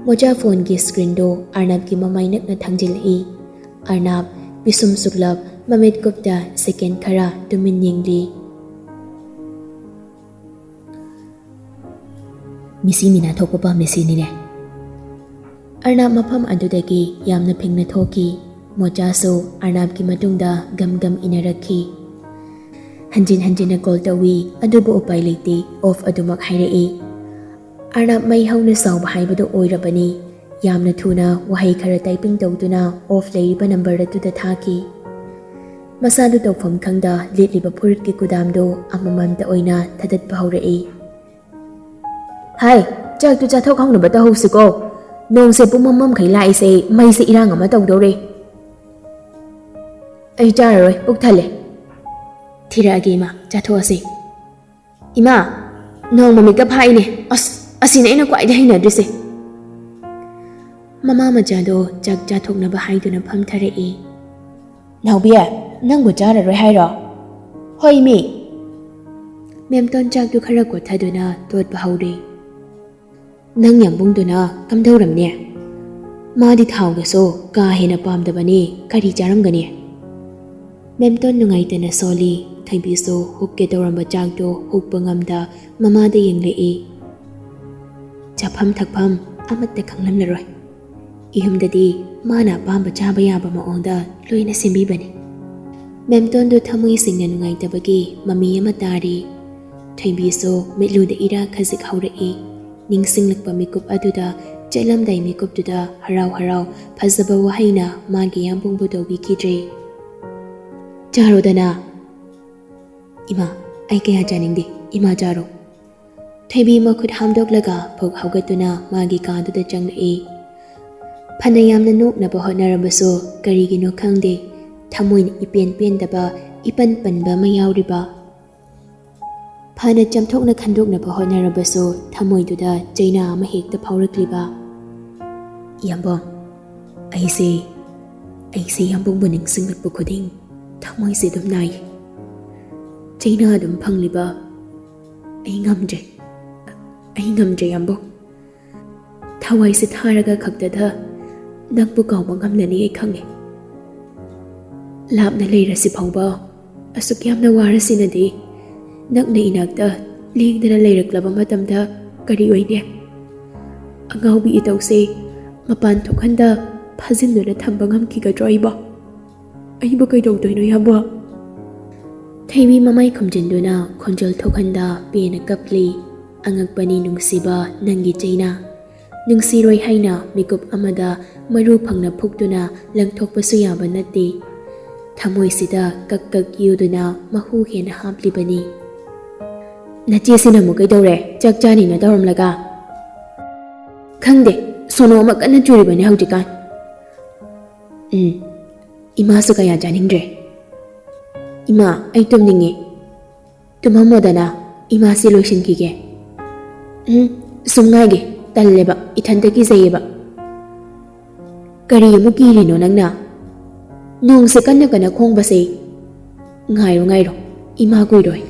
ꯃꯣꯆꯥ ꯐꯣꯟꯒꯤ ꯁ꯭ꯀ꯭ꯔꯤꯟꯗꯨ ꯑꯔꯅꯥꯞꯀꯤ ꯃꯃꯥꯏ ꯅꯛꯅ ꯊꯥꯡꯖꯤꯜꯂꯛꯏ ꯑꯔꯅꯥꯞ ꯄꯤꯁꯨꯝ ꯁꯨꯛꯂꯞ ꯃꯃꯤꯠ ꯀꯨꯞꯇ ꯁꯦꯀꯦꯟ ꯈꯔ ꯇꯨꯃꯤꯟ ꯌꯦꯡꯂꯤ ꯃꯤꯁꯤ ꯃꯤꯅꯥ ꯊꯣꯛꯄ ꯄꯥꯝꯃꯦ ꯁꯤꯅꯤꯅꯦ ꯑꯔꯅꯥꯞ ꯃꯐꯝ ꯑꯗꯨꯗꯒꯤ ꯌꯥꯝꯅ ꯐꯤꯡꯅ ꯊꯣꯛꯈꯤ ꯃꯣꯆꯥꯁꯨ ꯑꯔꯅꯥꯞꯀꯤ ꯃꯇꯨꯡꯗ ꯒꯝ ꯏꯅꯔꯛꯈꯤ ꯍꯟꯖꯤꯟꯅ ꯀꯣꯜ ꯇꯧꯏ ꯑꯗꯨꯕꯨ ꯎꯄꯥꯏ ꯂꯩꯇꯦ ꯑꯣꯐ ꯑꯗꯨꯃꯛ ꯍꯥꯏꯔꯛꯏ ꯑꯔꯅꯥꯞ ꯃꯩ ꯍꯧꯅ ꯁꯥꯎꯕ ꯍꯥꯏꯕꯗꯨ ꯑꯣꯏꯔꯕꯅꯤ ꯌꯥꯝꯅ ꯊꯨꯅ ꯋꯥꯍꯩ ꯈꯔ ꯇꯥꯏꯄꯤꯡ ꯇꯧꯗꯨꯅ ꯑꯣꯐ ꯂꯩꯔꯤꯕ ꯅꯝꯕꯔ ꯑꯗꯨꯗ ꯊꯥꯈꯤ ꯃꯁꯥꯗꯨ ꯇꯧꯐꯝ ꯈꯪꯗ ꯂꯤꯠꯂꯤꯕ ꯐꯨꯔꯤꯠꯀꯤ ꯀꯨꯗꯥꯝꯗꯨ ꯑꯃꯃꯝꯇ ꯑꯣꯏꯅ ꯊꯗꯠꯄ ꯍꯧꯔꯛꯏ ꯍꯥꯏ ꯆꯥꯛꯇꯨ ꯆꯥꯊꯣꯛ ꯍꯧꯅꯕ ꯇꯧꯍꯧꯁꯤꯀꯣ ꯅꯣꯡꯁꯦ ꯄꯨꯡ ꯃꯝꯃꯝꯈꯩ ꯂꯥꯛꯏꯁꯦ ꯃꯩꯁꯦ ꯏꯔꯥꯡ ꯑꯃ ꯇꯧꯗꯧꯔꯦ ꯑꯩ ꯆꯥꯔꯔꯣꯏ ꯄꯨꯛ ꯊꯜꯂꯦ ꯊꯤꯔꯛꯑꯒꯦ ꯏꯃꯥ ꯆꯥꯊꯣꯛꯑꯁꯤ ꯏꯃꯥ ꯅꯣꯡ ꯃꯃꯤꯠꯀ ꯐꯥꯛꯏꯅꯦ ꯑꯁꯤꯅ ꯑꯩꯅ ꯈ꯭ꯋꯥꯏꯗꯒꯤ ꯍꯩꯅꯗ꯭ꯔꯤꯁꯦ ꯃꯃꯥ ꯃꯆꯥꯗꯣ ꯆꯥꯛ ꯆꯥꯊꯣꯛꯅꯕ ꯍꯥꯏꯗꯨꯅ ꯐꯝꯊꯔꯛꯏ ꯅꯥꯎꯕꯤ ꯅꯪꯕꯨ ꯆꯥꯔꯔꯣꯏ ꯍꯥꯏꯔꯣ? ꯍꯣꯏ ꯃꯤ꯫ ꯃꯦꯝꯇꯣꯟ ꯆꯥꯛꯇꯨ ꯈꯔ ꯀꯣꯠꯊꯗꯨꯅ ꯇꯣꯠꯄ ꯍꯧꯔꯤ꯫ ꯅꯪ ꯌꯥꯝꯕꯨꯡꯗꯨꯅ ꯀꯝꯗꯧꯔꯝꯅꯤ? ꯃꯥꯗꯤ ꯊꯥꯎꯒꯁꯨ ꯀꯥ ꯍꯦꯟꯅ ꯄꯥꯝꯗꯕꯅꯤ, ꯀꯔꯤ ꯆꯥꯔꯝꯒꯅꯤ? ꯃꯦꯝꯇꯣꯟ ꯅꯨꯡꯉꯥꯏꯇꯅ ꯁꯣꯜꯂꯤ꯫ ꯊꯣꯏꯕꯤꯁꯨ ꯍꯨꯛꯀꯦ ꯇꯧꯔꯝꯕ ꯆꯥꯛꯇꯨ ꯍꯨꯛꯄ ꯉꯝꯗ ꯃꯃꯥꯗ ꯌꯦꯡꯂꯛꯏ꯫ ꯆꯥꯐꯝ ꯊꯛꯐꯝ ꯑꯃꯠꯇ ꯈꯪꯂꯝꯂꯔꯣꯏ꯫ ꯌꯨꯝꯗꯗꯤ ꯃꯥꯅ ꯑꯄꯥꯝꯕ ꯆꯥꯕ ꯌꯥꯕ ꯃꯑꯣꯡꯗ ꯂꯣꯏꯅ ꯁꯦꯝꯕꯤꯕꯅꯤ꯫ ꯃꯦꯝꯇꯣꯟꯗꯨ ꯊꯃꯣꯏ ꯁꯦꯡꯅ ꯅꯨꯡꯉꯥꯏꯇꯕꯒꯤ ꯃꯃꯤ ꯑꯃ ꯇꯥꯔꯤ꯫ ꯊꯣꯏꯕꯤꯁꯨ ꯃꯤꯠꯂꯨꯗ ꯏꯔꯥ ꯈꯖꯤꯛ ꯍꯧꯔꯛꯏ꯫ ꯅꯤꯡꯁꯤꯡꯂꯛꯄ ꯃꯤꯀꯨꯞ ꯑꯗꯨꯗ ꯆꯠꯂꯝꯗꯥꯏ ꯃꯤꯀꯨꯞꯇꯨꯗ ꯍꯔꯥꯎ ꯍꯔꯥꯎ ꯐꯖꯕ ꯋꯥꯍꯩꯅ ꯃꯥꯒꯤ ꯌꯥꯝꯕꯨꯡꯕꯨ ꯇꯧꯕꯤꯈꯤꯗ꯭ꯔꯦ꯫ ꯆꯥꯔꯣꯗꯅ꯫ ꯏꯃꯥ, ꯑꯩ ꯀꯌꯥ ꯆꯥꯅꯤꯡꯗꯦ, ꯏꯃꯥ ꯆꯥꯔꯣ꯫ ꯊꯣꯏꯕꯤ ꯃꯈꯨꯠ ꯍꯥꯝꯗꯣꯛꯂꯒ ꯐꯨꯛ ꯍꯧꯒꯠꯇꯨꯅ ꯃꯥꯒꯤ ꯀꯥꯗꯨꯗ ꯆꯪꯂꯛꯏ꯫ ꯐꯅ ꯌꯥꯝꯅ ꯅꯣꯛꯅꯕ ꯍꯣꯠꯅꯔꯕꯁꯨ ꯀꯔꯤꯒꯤꯅꯣ ꯈꯪꯗꯦ, ꯊꯃꯣꯏꯅ ꯏꯄꯦꯟ ꯄꯦꯟꯗꯕ ꯏꯄꯟ ꯄꯟꯕ ꯑꯃ ꯌꯥꯎꯔꯤꯕ꯫ ꯐꯅ ꯆꯝꯊꯣꯛꯅ ꯈꯟꯗꯣꯛꯅꯕ ꯍꯣꯠꯅꯔꯕꯁꯨ ꯊꯃꯣꯏꯗꯨꯗ ꯆꯩꯅꯥ ꯑꯃ ꯍꯦꯛꯇ ꯐꯥꯎꯔꯛꯂꯤꯕ꯫ ꯌꯥꯝꯕꯨꯡ, ꯑꯩꯁꯦ ꯌꯥꯝꯕꯨꯡꯕꯨ ꯅꯤꯡꯁꯤꯡꯂꯛꯄ ꯈꯨꯗꯤꯡ ꯊꯃꯣꯏꯁꯦ ꯑꯗꯨꯝ ꯅꯥꯏ꯫ ꯆꯩꯅꯥ ꯑꯗꯨꯝ ꯐꯪꯂꯤꯕ꯫ ꯑꯩ ꯉꯝꯗ꯭ꯔꯦ ꯌꯥꯝꯕꯨꯡ꯫ ꯊꯋꯥꯏꯁꯦ ꯊꯥꯔꯒ ꯈꯛꯇꯗ ꯅꯪꯕꯨ ꯀꯥꯎꯕ ꯉꯝꯂꯅꯤ ꯑꯩ ꯈꯪꯉꯦ꯫ ꯂꯥꯞꯅ ꯂꯩꯔꯁꯤ ꯐꯥꯎꯕ ꯑꯁꯨꯛ ꯌꯥꯝꯅ ꯋꯥꯔꯁꯤꯅꯗꯤ ꯅꯛꯅ ꯏꯅꯥꯛꯇ ꯂꯦꯡꯗꯅ ꯂꯩꯔꯛꯂꯕ ꯃꯇꯝꯗ ꯀꯔꯤ ꯑꯣꯏꯅꯤ? ꯑꯉꯥꯎꯕꯤ ꯏꯇꯧꯁꯦ ꯃꯄꯥꯟ ꯊꯣꯛꯍꯟꯗ ꯐꯥꯖꯤꯟꯗꯨꯅ ꯊꯝꯕ ꯉꯝꯈꯤꯒꯗ꯭ꯔꯣ ꯑꯩꯕꯨ ꯀꯩꯗꯧꯗꯣꯏꯅꯣ ꯌꯥꯝꯕꯨꯡ? ꯊꯣꯏꯕꯤ ꯃꯃꯥꯏ ꯈꯨꯝꯖꯤꯟꯗꯨꯅ ꯈꯣꯟꯖꯦꯜ ꯊꯣꯛꯍꯟꯗ ꯄꯦꯅ ꯀꯞꯂꯤ꯫ ꯑꯉꯛꯄꯅꯤ ꯅꯨꯡꯁꯤꯕ ꯅꯪꯒꯤ ꯆꯩꯅꯥ꯫ ꯅꯨꯡꯁꯤꯔꯣꯏ ꯍꯥꯏꯅ ꯃꯤꯀꯨꯞ ꯑꯃꯗ ꯃꯔꯨ ꯐꯪꯅ ꯐꯨꯛꯇꯨꯅ ꯂꯪꯊꯣꯛꯄꯁꯨ ꯌꯥꯕ ꯅꯠꯇꯦ꯫ ꯊꯃꯣꯏꯁꯤꯗ ꯀꯛ ꯀꯛ ꯌꯨꯗꯨꯅ ꯃꯍꯨ ꯍꯦꯟꯅ ꯍꯥꯞꯂꯤꯕꯅꯤ꯫ ꯅꯆꯦꯁꯤꯅ ꯑꯃꯨꯛ ꯀꯩꯗꯧꯔꯦ? ꯆꯥꯛ ꯆꯥꯅꯤꯅ ꯇꯧꯔꯝꯂꯒ? ꯈꯪꯗꯦ, ꯁꯣꯅꯣ ꯑꯃ ꯀꯟꯅ ꯆꯨꯔꯤꯕꯅꯤ ꯍꯧꯖꯤꯛꯀꯥꯟ꯫ ꯏꯃꯥꯁꯨ ꯀꯌꯥ ꯆꯥꯅꯤꯡꯗ꯭ꯔꯦ꯫ ꯏꯃꯥ, ꯑꯩ ꯇꯨꯝꯅꯤꯡꯉꯤ꯫ ꯇꯨꯝꯃꯝꯃꯣꯗꯅ, ꯏꯃꯥꯁꯤ ꯂꯣꯏꯁꯤꯟꯈꯤꯒꯦ꯫ ꯁꯨꯝ ꯉꯥꯏꯒꯦ, ꯇꯜꯂꯦꯕ, ꯏꯊꯟꯇ ꯀꯤꯖꯩꯌꯦꯕ꯫ ꯀꯔꯤ ꯑꯃꯨꯛ ꯀꯤꯔꯤꯅꯣ ꯅꯪꯅ? ꯅꯣꯡꯁꯦ ꯀꯟꯅ ꯀꯟꯅ ꯈꯣꯡꯕꯁꯦ꯫ ꯉꯥꯏꯔꯣ, ꯏꯃꯥ ꯀꯨꯏꯔꯣꯏ꯫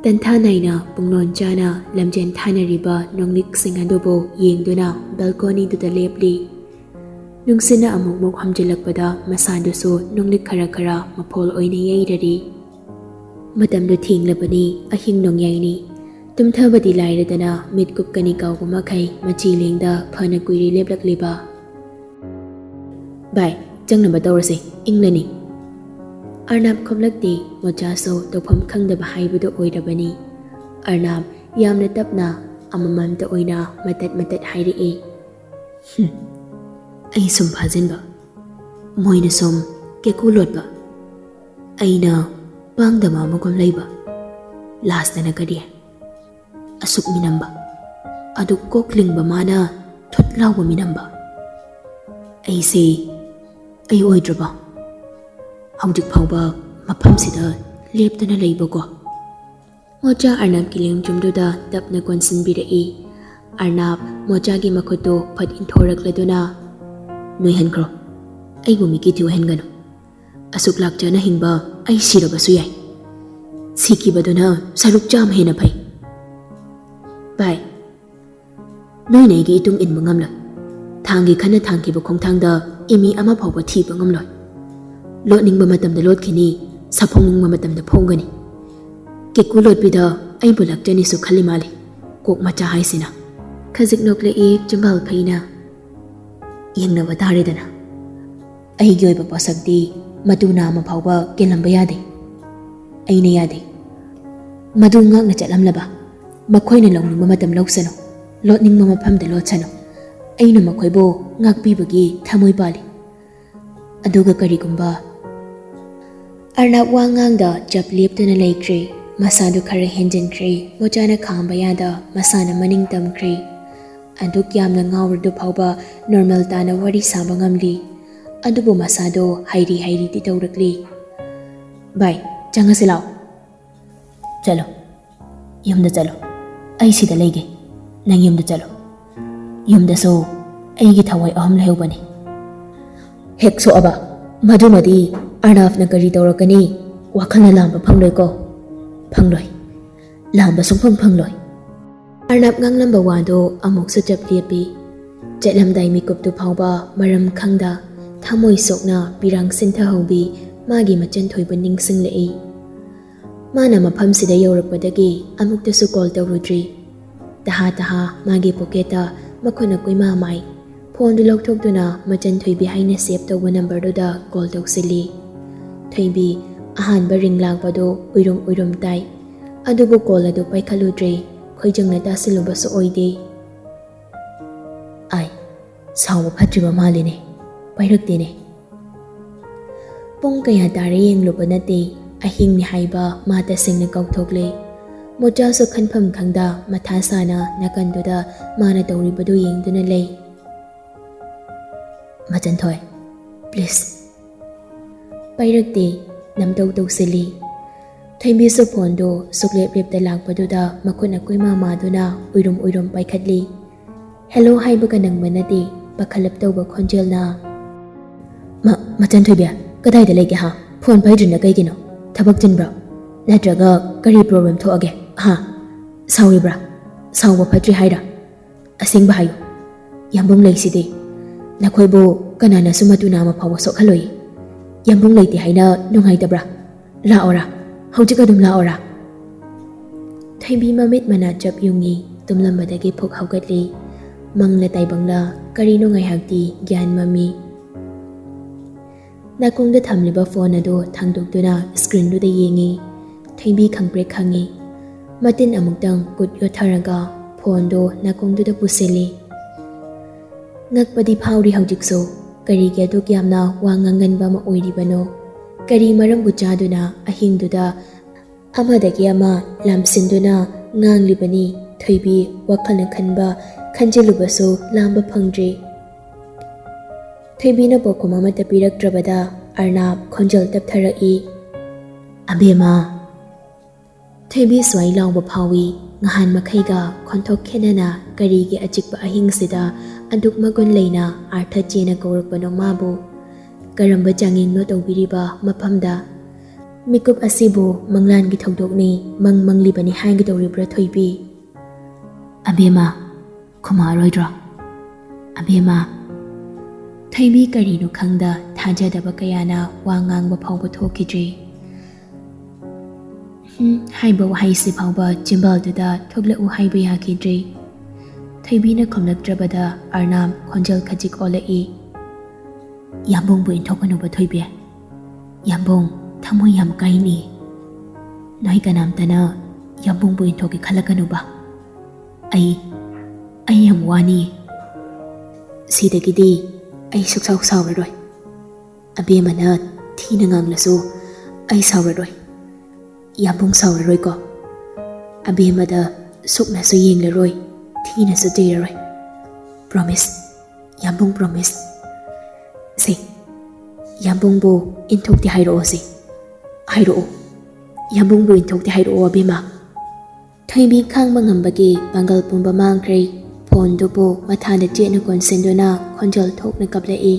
ꯇꯟꯊꯥ ꯅꯥꯏꯅ ꯄꯨꯡꯂꯣꯟ ꯆꯥꯅ ꯂꯝꯖꯦꯟ ꯊꯥꯅꯔꯤꯕ ꯅꯣꯡꯂꯤꯛꯁꯤꯡ ꯑꯗꯨꯕꯨ ꯌꯦꯡꯗꯨꯅ ꯕꯦꯜꯀꯣꯅꯤꯗꯨꯗ ꯂꯦꯞꯂꯤ꯫ ꯅꯨꯡꯁꯤꯠꯅ ꯑꯃꯨꯛ ꯍꯨꯝꯖꯤꯜꯂꯛꯄꯗ ꯃꯁꯥꯗꯨꯁꯨ ꯅꯨꯡꯂꯤꯛ ꯈꯔ ꯃꯐꯣꯜ ꯑꯣꯏꯅ ꯌꯩꯔꯔꯤ꯫ ꯃꯇꯝꯗꯨ ꯊꯦꯡꯂꯕꯅꯤ, ꯑꯍꯤꯡ ꯅꯣꯡꯌꯥꯏꯅꯤ꯫ ꯇꯨꯝꯊꯕꯗꯤ ꯂꯥꯏꯔꯗꯅ ꯃꯤꯠ ꯀꯨꯞꯀꯅꯤ ꯀꯥꯎꯕ ꯃꯈꯩ ꯃꯆꯤ ꯂꯦꯡꯗ ꯐꯅ ꯀꯨꯏꯔꯦ ꯂꯦꯞꯂꯛꯂꯤꯕ꯫ ꯚꯥꯏ, ꯆꯪꯅꯕ ꯇꯧꯔꯁꯤ, ꯏꯪꯂꯅꯤ꯫ ꯑꯔꯅꯥꯞ ꯈꯣꯝꯂꯛꯇꯦ꯫ ꯃꯣꯆꯥꯁꯨ ꯇꯧꯐꯝ ꯈꯪꯗꯕ ꯍꯥꯏꯕꯗꯨ ꯑꯣꯏꯔꯕꯅꯤ꯫ ꯑꯔꯅꯥꯞ ꯌꯥꯝꯅ ꯇꯞꯅ ꯑꯃꯃꯝꯇ ꯑꯣꯏꯅ ꯃꯇꯠ ꯍꯥꯏꯔꯛꯏ꯫ ꯑꯩ ꯁꯨꯝ ꯐꯥꯖꯤꯟꯕ, ꯃꯣꯏꯅ ꯁꯨꯝ ꯀꯦꯀꯨ ꯂꯣꯠꯄ, ꯑꯩꯅ ꯄꯥꯡꯗꯕ ꯑꯃꯒꯨꯝ ꯂꯩꯕ, ꯂꯥꯁꯇꯅ ꯀꯔꯤ? ꯑꯁꯨꯛ ꯃꯤꯅꯝꯕ, ꯑꯗꯨ ꯀꯣꯛꯂꯤꯡꯕ ꯃꯥꯅ ꯊꯨꯠ ꯂꯥꯎꯕ ꯃꯤꯅꯝꯕ꯫ ꯑꯩ ꯑꯣꯏꯗ꯭ꯔꯕ? ꯍꯧꯖꯤꯛ ꯐꯥꯎꯕ ꯃꯐꯝꯁꯤꯗ ꯂꯦꯞꯇꯅ ꯂꯩꯕꯀꯣ? ꯃꯣꯆꯥ ꯑꯔꯅꯥꯞꯀꯤ ꯂꯦꯡꯖꯨꯝꯗꯨꯗ ꯇꯞꯅ ꯀꯣꯟꯁꯤꯟꯕꯤꯔꯛꯏ꯫ ꯑꯔꯅꯥꯞ ꯃꯣꯆꯥꯒꯤ ꯃꯈꯨꯠꯇꯨ ꯐꯠ ꯏꯟꯊꯣꯔꯛꯂꯗꯨꯅ, ꯅꯣꯏꯍꯟꯈ꯭ꯔꯣ, ꯑꯩꯕꯨ ꯃꯤꯠꯀꯤꯊꯤ ꯑꯣꯏꯍꯟꯒꯅꯨ꯫ ꯑꯁꯨꯛ ꯂꯥꯛꯆꯅ ꯍꯤꯡꯕ ꯑꯩ ꯁꯤꯔꯕꯁꯨ ꯌꯥꯏ꯫ ꯁꯤꯈꯤꯕꯗꯨꯅ ꯁꯔꯨꯛ 100 ꯍꯦꯟꯅ ꯐꯩ꯫ ꯚꯥꯏ, ꯅꯣꯏꯅ ꯑꯩꯒꯤ ꯏꯇꯨꯡ ꯏꯟꯕ ꯉꯝꯂꯣꯏ꯫ ꯊꯥꯡꯒꯤ ꯈꯟꯅ ꯊꯥꯡꯈꯤꯕ ꯈꯣꯡꯊꯥꯡꯗ ꯏꯃꯤ ꯑꯃ ꯐꯥꯎꯕ ꯊꯤꯕ ꯉꯝꯂꯣꯏ꯫ ꯂꯣꯠꯅꯤꯡꯕ ꯃꯇꯝꯗ ꯂꯣꯠꯈꯤꯅꯤ, ꯁꯥꯐꯣꯡꯅꯤꯡꯕ ꯃꯇꯝꯗ ꯐꯣꯡꯒꯅꯤ꯫ ꯀꯦꯀꯨ ꯂꯣꯠꯄꯤꯗ ꯑꯩꯕꯨ ꯂꯥꯛꯆꯅꯤꯁꯨ ꯈꯜꯂꯤ ꯃꯥꯜꯂꯤ, ꯀꯣꯛ ꯃꯆꯥ ꯍꯥꯏꯁꯤꯅ꯫ ꯈꯖꯤꯛ ꯅꯣꯛꯂꯛꯏ ꯆꯨꯝꯕꯥꯜ ꯐꯩꯅ꯫ ꯌꯦꯡꯅꯕ ꯇꯥꯔꯦꯗꯅ꯫ ꯑꯩꯒꯤ ꯑꯣꯏꯕ ꯄꯣꯠꯁꯛꯇꯤ ꯃꯇꯨ ꯅꯥꯝꯃ ꯐꯥꯎꯕ ꯀꯦꯜꯂꯝꯕ ꯌꯥꯗꯦ꯫ ꯑꯩꯅ ꯌꯥꯗꯦ꯫ ꯃꯗꯨ ꯉꯥꯛꯅ ꯆꯠꯂꯝꯂꯕ ꯃꯈꯣꯏꯅ ꯂꯧꯅꯤꯡꯕ ꯃꯇꯝ ꯂꯧꯁꯅꯨ, ꯂꯣꯠꯅꯤꯡꯕ ꯃꯐꯝꯗ ꯂꯣꯠꯁꯅꯨ꯫ ꯑꯩꯅ ꯃꯈꯣꯏꯕꯨ ꯉꯥꯛꯄꯤꯕꯒꯤ ꯊꯃꯣꯏ ꯄꯥꯜꯂꯤ꯫ ꯑꯗꯨꯒ ꯀꯔꯤꯒꯨꯝꯕ…꯫ ꯑꯔꯅꯥꯞ ꯋꯥ ꯉꯥꯡꯗ ꯆꯞ ꯂꯦꯞꯇꯨꯅ ꯂꯩꯈ꯭ꯔꯦ꯫ ꯃꯁꯥꯗꯨ ꯈꯔ ꯍꯦꯟꯖꯤꯟꯈ꯭ꯔꯦ꯫ ꯃꯣꯆꯥꯅ ꯈꯥꯝꯕ ꯌꯥꯗ ꯃꯁꯥꯅ ꯃꯅꯤꯡ ꯇꯝꯈ꯭ꯔꯦ꯫ ꯑꯗꯨꯛ ꯌꯥꯝꯅ ꯉꯥꯎꯔꯗꯨ ꯐꯥꯎꯕ ꯅꯣꯔꯃꯦꯜ ꯇꯥꯅ ꯋꯥꯔꯤ ꯁꯥꯕ ꯉꯝꯂꯤ꯫ ꯑꯗꯨꯕꯨ ꯃꯁꯥꯗꯣ ꯍꯩꯔꯤꯗꯤ ꯇꯧꯔꯛꯂꯤ꯫ ꯚꯥꯏ, ꯆꯪꯉꯁꯤ ꯂꯥꯎ꯫ ꯆꯠꯂꯣ, ꯌꯨꯝꯗ ꯆꯠꯂꯣ, ꯑꯩ ꯁꯤꯗ ꯂꯩꯒꯦ, ꯅꯪ ꯌꯨꯝꯗ ꯆꯠꯂꯣ꯫ ꯌꯨꯝꯗꯁꯨ ꯑꯩꯒꯤ ꯊꯋꯥꯏ 3 ꯂꯩꯍꯧꯕꯅꯤ꯫ ꯍꯦꯛ ꯁꯣꯛꯑꯕ ꯃꯗꯨꯃꯗꯤ ꯑꯔꯅꯥꯐꯅ ꯀꯔꯤ ꯇꯧꯔꯛꯀꯅꯤ? ꯋꯥꯈꯜꯅ ꯂꯥꯝꯕ ꯐꯪꯂꯣꯏꯀꯣ? ꯐꯪꯂꯣꯏ, ꯂꯥꯝꯕ ꯁꯨꯡꯐꯪ ꯐꯪꯂꯣꯏ꯫ ꯑꯔꯅꯥꯞ ꯉꯥꯡꯂꯝꯕ ꯋꯥꯗꯣ ꯑꯃꯨꯛꯁꯨ ꯆꯞ ꯂꯦꯞꯄꯤ꯫ ꯆꯠꯂꯝꯗꯥꯏ ꯃꯤꯀꯨꯞꯇꯨ ꯐꯥꯎꯕ ꯃꯔꯝ ꯈꯪꯗ ꯊꯃꯣꯏ ꯁꯣꯛꯅ ꯄꯤꯔꯥꯡ ꯁꯤꯟꯊꯍꯧꯕꯤ ꯃꯥꯒꯤ ꯃꯆꯟꯊꯣꯏꯕꯨ ꯅꯤꯡꯁꯤꯡꯂꯛꯏ꯫ ꯃꯥꯅ ꯃꯐꯝꯁꯤꯗ ꯌꯧꯔꯛꯄꯗꯒꯤ ꯑꯃꯨꯛꯇꯁꯨ ꯀꯣꯜ ꯇꯧꯔꯨꯗ꯭ꯔꯤ꯫ ꯇꯍꯥ ꯃꯥꯒꯤ ꯄꯣꯀꯦꯠꯇ ꯃꯈꯨꯠꯅ ꯀꯣꯏꯃꯥ ꯃꯥꯏ ꯐꯣꯟꯗꯨ ꯂꯧꯊꯣꯛꯇꯨꯅ ꯃꯆꯟꯊꯣꯏꯕꯤ ꯍꯥꯏꯅ ꯁꯦꯞ ꯇꯧꯕ ꯅꯝꯕꯔꯗꯨꯗ ꯀꯣꯜ ꯇꯧꯁꯤꯜꯂꯤ꯫ ꯊꯣꯏꯕꯤ ꯑꯍꯥꯟꯕ ꯔꯤꯡ ꯂꯥꯛꯄꯗꯨ ꯎꯏꯔꯨꯝ ꯇꯥꯏ, ꯑꯗꯨꯕꯨ ꯀꯣꯜ ꯑꯗꯨ ꯄꯥꯏꯈꯠꯂꯨꯗ꯭ꯔꯦ, ꯈꯣꯏꯖꯪꯅ ꯇꯥꯁꯤꯜꯂꯨꯕꯁꯨ ꯑꯣꯏꯗꯦ꯫ ꯑꯥꯏ, ꯁꯥꯎꯕ ꯐꯠꯇ꯭ꯔꯤꯕ ꯃꯥꯜꯂꯤꯅꯦ, ꯄꯥꯏꯔꯛꯇꯦꯅꯦ꯫ ꯄꯨꯡ ꯀꯌꯥ ꯇꯥꯔꯦ ꯌꯦꯡꯂꯨꯕ ꯅꯠꯇꯦ, ꯑꯍꯤꯡꯅꯤ ꯍꯥꯏꯕ ꯃꯥ ꯇꯁꯦꯡꯅ ꯀꯥꯎꯊꯣꯛꯂꯦ꯫ ꯃꯣꯆꯥꯁꯨ ꯈꯟꯐꯝ ꯈꯪꯗ ꯃꯊꯥ ꯁꯥꯅ ꯅꯥꯀꯟꯗꯨꯗ ꯃꯥꯅ ꯇꯧꯔꯤꯕꯗꯨ ꯌꯦꯡꯗꯨꯅ ꯂꯩ꯫ ꯃꯆꯟꯊꯣꯏ, ꯄ꯭ꯂꯤꯖ꯫ ꯄꯥꯏꯔꯛꯇꯦ, ꯅꯝꯇꯧ ꯇꯧꯁꯤꯜꯂꯤ꯫ ꯊꯣꯏꯕꯤꯁꯨ ꯐꯣꯟꯗꯨ ꯁꯨꯛꯂꯦꯞ ꯂꯦꯞꯇ ꯂꯥꯛꯄꯗꯨꯗ ꯃꯈꯨꯠꯅ ꯀꯣꯏꯃꯥ ꯃꯥꯗꯨꯅ ꯎꯏꯔꯨꯝ ꯄꯥꯏꯈꯠꯂꯤ꯫ ꯍꯦꯂꯣ ꯍꯥꯏꯕꯒ ꯅꯪꯕ ꯅꯠꯇꯦ, ꯄꯥꯈꯠꯂꯞ ꯇꯧꯕ ꯈꯣꯟꯖꯦꯜꯅ꯫ ꯃꯆꯟꯊꯣꯏꯕꯤ, ꯀꯗꯥꯏꯗ ꯂꯩꯒꯦ ꯍꯥ? ꯐꯣꯟ ꯄꯥꯏꯗ꯭ꯔꯤꯅ ꯀꯩꯒꯤꯅꯣ? ꯊꯕꯛ ꯆꯤꯟꯕ꯭ꯔꯣ? ꯅꯠꯇ꯭ꯔꯒ ꯀꯔꯤ ꯄ꯭ꯔꯣꯕ꯭ꯂꯦꯝ ꯊꯣꯛꯑꯒꯦ ꯍꯥ? ꯁꯥꯎꯔꯤꯕ꯭ꯔꯥ? ꯁꯥꯎꯕ ꯐꯠꯇ꯭ꯔꯤ ꯍꯥꯏꯔ? ꯑꯁꯦꯡꯕ ꯍꯥꯏꯌꯨ꯫ ꯌꯥꯝꯕꯨꯡ ꯂꯩꯁꯤꯗꯤ, ꯅꯈꯣꯏꯕꯨ ꯀꯅꯥꯅꯁꯨ ꯃꯇꯨꯅ ꯑꯃ ꯐꯥꯎꯕ ꯁꯣꯛꯍꯜꯂꯣꯏ꯫ ꯌꯥꯝꯕꯨꯡ ꯂꯩꯇꯦ ꯍꯥꯏꯅ ꯅꯨꯡꯉꯥꯏꯇꯕ꯭ꯔꯥ? ꯂꯥꯛꯑꯣꯔꯥ, ꯍꯧꯖꯤꯛ ꯑꯗꯨꯝ ꯂꯥꯛꯑꯣꯔꯥ? ꯊꯣꯏꯕꯤ ꯃꯃꯤꯠ ꯃꯅꯥ ꯆꯞ ꯌꯨꯡꯉꯤ, ꯇꯨꯝꯂꯝꯕꯗꯒꯤ ꯐꯨꯛ ꯍꯧꯒꯠꯂꯤ꯫ ꯃꯪꯂ ꯇꯥꯏꯕꯪꯂ ꯀꯔꯤꯅꯣ ꯉꯥꯏꯍꯥꯛꯇꯤ ꯒ꯭ꯌꯥꯟ ꯃꯝꯃꯤ꯫ ꯅꯥꯀꯣꯡꯗ ꯊꯝꯂꯤꯕ ꯐꯣꯟ ꯑꯗꯨ ꯊꯥꯡꯗꯣꯛꯇꯨꯅ ꯁ꯭ꯀ꯭ꯔꯤꯟꯗꯨꯗ ꯌꯦꯡꯉꯤ꯫ ꯊꯣꯏꯕꯤ ꯈꯪꯄ꯭ꯔꯦꯛ ꯈꯪꯉꯤ꯫ ꯃꯇꯤꯟ ꯑꯃꯨꯛꯇꯪ ꯀꯨꯠ ꯌꯣꯠꯊꯔꯒ ꯐꯣꯟꯗꯨ ꯅꯥꯀꯣꯡꯗꯨꯗ ꯄꯨꯁꯤꯜꯂꯤ꯫ ꯉꯛꯄꯗꯤ ꯐꯥꯎꯔꯤ ꯍꯧꯖꯤꯛꯁꯨ, ꯀꯔꯤꯒꯤ ꯑꯗꯨꯛ ꯌꯥꯝꯅ ꯋꯥ ꯉꯥꯡꯒꯟꯕ ꯑꯃ ꯑꯣꯏꯔꯤꯕꯅꯣ? ꯀꯔꯤ ꯃꯔꯝꯕꯨ ꯆꯥꯗꯨꯅ ꯑꯍꯤꯡꯗꯨꯗ ꯑꯃꯗꯒꯤ ꯑꯃ ꯂꯥꯝꯁꯤꯟꯗꯨꯅ ꯉꯥꯡꯂꯤꯕꯅꯤ? ꯊꯣꯏꯕꯤ ꯋꯥꯈꯜꯅ ꯈꯟꯖꯤꯜꯂꯨꯕꯁꯨ ꯂꯥꯝꯕ ꯐꯪꯗ꯭ꯔꯤ꯫ ꯊꯣꯏꯕꯤꯅ ꯄꯥꯎꯈꯨꯝ ꯑꯃꯠꯇ ꯄꯤꯔꯛꯇ꯭ꯔꯕꯗ ꯑꯔꯅꯥꯞ ꯈꯣꯟꯖꯦꯜ ꯇꯞꯊꯔꯛꯏ꯫ ꯑꯕꯦꯝꯃ꯫ ꯊꯣꯏꯕꯤ ꯁ꯭ꯋꯥꯏ ꯂꯥꯎꯕ ꯐꯥꯎꯏ꯫ ꯅꯍꯥꯟ ꯃꯈꯩꯒ ꯈꯣꯟꯊꯣꯛ ꯈꯦꯟꯅꯅ ꯀꯔꯤꯒꯤ ꯑꯆꯤꯛꯄ ꯑꯍꯤꯡꯁꯤꯗ ꯑꯗꯨꯛ ꯃꯒꯨꯟ ꯂꯩꯅ ꯑꯥꯔꯊ ꯆꯦꯅ ꯀꯧꯔꯛꯄꯅꯣ ꯃꯥꯕꯨ? ꯀꯔꯝꯕ ꯆꯥꯡꯌꯦꯡꯅꯣ ꯇꯧꯕꯤꯔꯤꯕ ꯃꯐꯝꯗ? ꯃꯤꯀꯨꯞ ꯑꯁꯤꯕꯨ ꯃꯪꯂꯥꯟꯒꯤ ꯊꯧꯗꯣꯛꯅꯤ, ꯃꯪꯂꯤꯕꯅꯤ ꯍꯥꯏꯒꯗꯧꯔꯤꯕ꯭ꯔꯥ ꯊꯣꯏꯕꯤ? ꯑꯕꯦꯝꯃ, ꯈꯨꯝꯃꯛꯑꯔꯣꯏꯗ꯭ꯔꯣ? ꯑꯕꯦꯝꯃ꯫ ꯊꯣꯏꯕꯤ ꯀꯔꯤꯅꯣ ꯈꯪꯗ ꯊꯥꯖꯗꯕ ꯀꯌꯥꯅ ꯋꯥ ꯉꯥꯡꯕ ꯐꯥꯎꯕ ꯊꯣꯛꯈꯤꯗ꯭ꯔꯤ꯫ ꯍꯥꯏꯕ ꯋꯥꯍꯩꯁꯤ ꯐꯥꯎꯕ ꯆꯤꯝꯕꯥꯜꯗꯨꯗ ꯊꯣꯛꯂꯛꯎ ꯍꯥꯏꯕ ꯌꯥꯈꯤꯗ꯭ꯔꯤ꯫ ꯊꯣꯏꯕꯤꯅ ꯈꯨꯝꯂꯛꯇ꯭ꯔꯕꯗ ꯑꯔꯅꯥꯞ ꯈꯣꯟꯖꯦꯜ ꯈꯖꯤꯛ ꯑꯣꯜꯂꯛꯏ꯫ ꯌꯥꯝꯕꯨꯡꯕꯨ ꯏꯟꯊꯣꯛꯀꯅꯨꯕ ꯊꯣꯏꯕꯤ꯫ ꯌꯥꯝꯕꯨꯡ ꯊꯃꯣꯏ ꯌꯥꯝ ꯀꯥꯏꯅꯤ꯫ ꯅꯣꯏ ꯀꯅꯥꯝꯇꯅ ꯌꯥꯝꯕꯨꯡꯕꯨ ꯏꯟꯊꯣꯛꯀꯦ ꯈꯜꯂꯛꯀꯅꯨꯕ꯫ ꯑꯩ ꯌꯥꯝ ꯋꯥꯅꯤ꯫ ꯁꯤꯗꯒꯤꯗꯤ ꯑꯩ ꯁꯨꯛꯁꯥꯎ ꯁꯥꯎꯔꯔꯣꯏ꯫ ꯑꯕꯦꯝꯃꯅ ꯊꯤꯅ ꯉꯥꯡꯂꯁꯨ ꯑꯩ ꯁꯥꯎꯔꯔꯣꯏ꯫ ꯌꯥꯝꯕꯨꯡ ꯁꯥꯎꯔꯔꯣꯏꯀꯣ? ꯑꯕꯦꯝꯃꯗ ꯁꯨꯛꯅꯁꯨ ꯌꯦꯡꯂꯔꯣꯏ, ꯊꯤꯅꯁꯨ ꯆꯩꯔꯔꯣꯏ꯫ Promise, ꯌꯥꯝꯕꯨꯡ promise. ꯁꯤ, ꯌꯥꯝꯕꯨꯡꯕꯨ ꯏꯟꯊꯣꯛꯇꯦ ꯍꯥꯏꯔꯛꯑꯣ ꯁꯤ꯫ ꯍꯥꯏꯔꯛꯑꯣ, ꯌꯥꯝꯕꯨꯡꯕꯨ ꯏꯟꯊꯣꯛꯇꯦ ꯍꯥꯏꯔꯛꯑꯣ ꯑꯕꯦꯝꯃ꯫ ꯊꯣꯏꯕꯤ ꯈꯥꯡꯕ ꯉꯝꯕꯒꯤ ꯄꯥꯡꯒꯜ ꯄꯨꯝꯕ ꯃꯥꯡꯈ꯭ꯔꯦ꯫ ꯐꯣꯟꯗꯨꯕꯨ ꯃꯊꯥꯗ ꯆꯦꯠꯅ ꯀꯣꯟꯁꯤꯟꯗꯨꯅ ꯈꯣꯟꯖꯦꯜ ꯊꯣꯛꯅ ꯀꯞꯂꯛꯏ꯫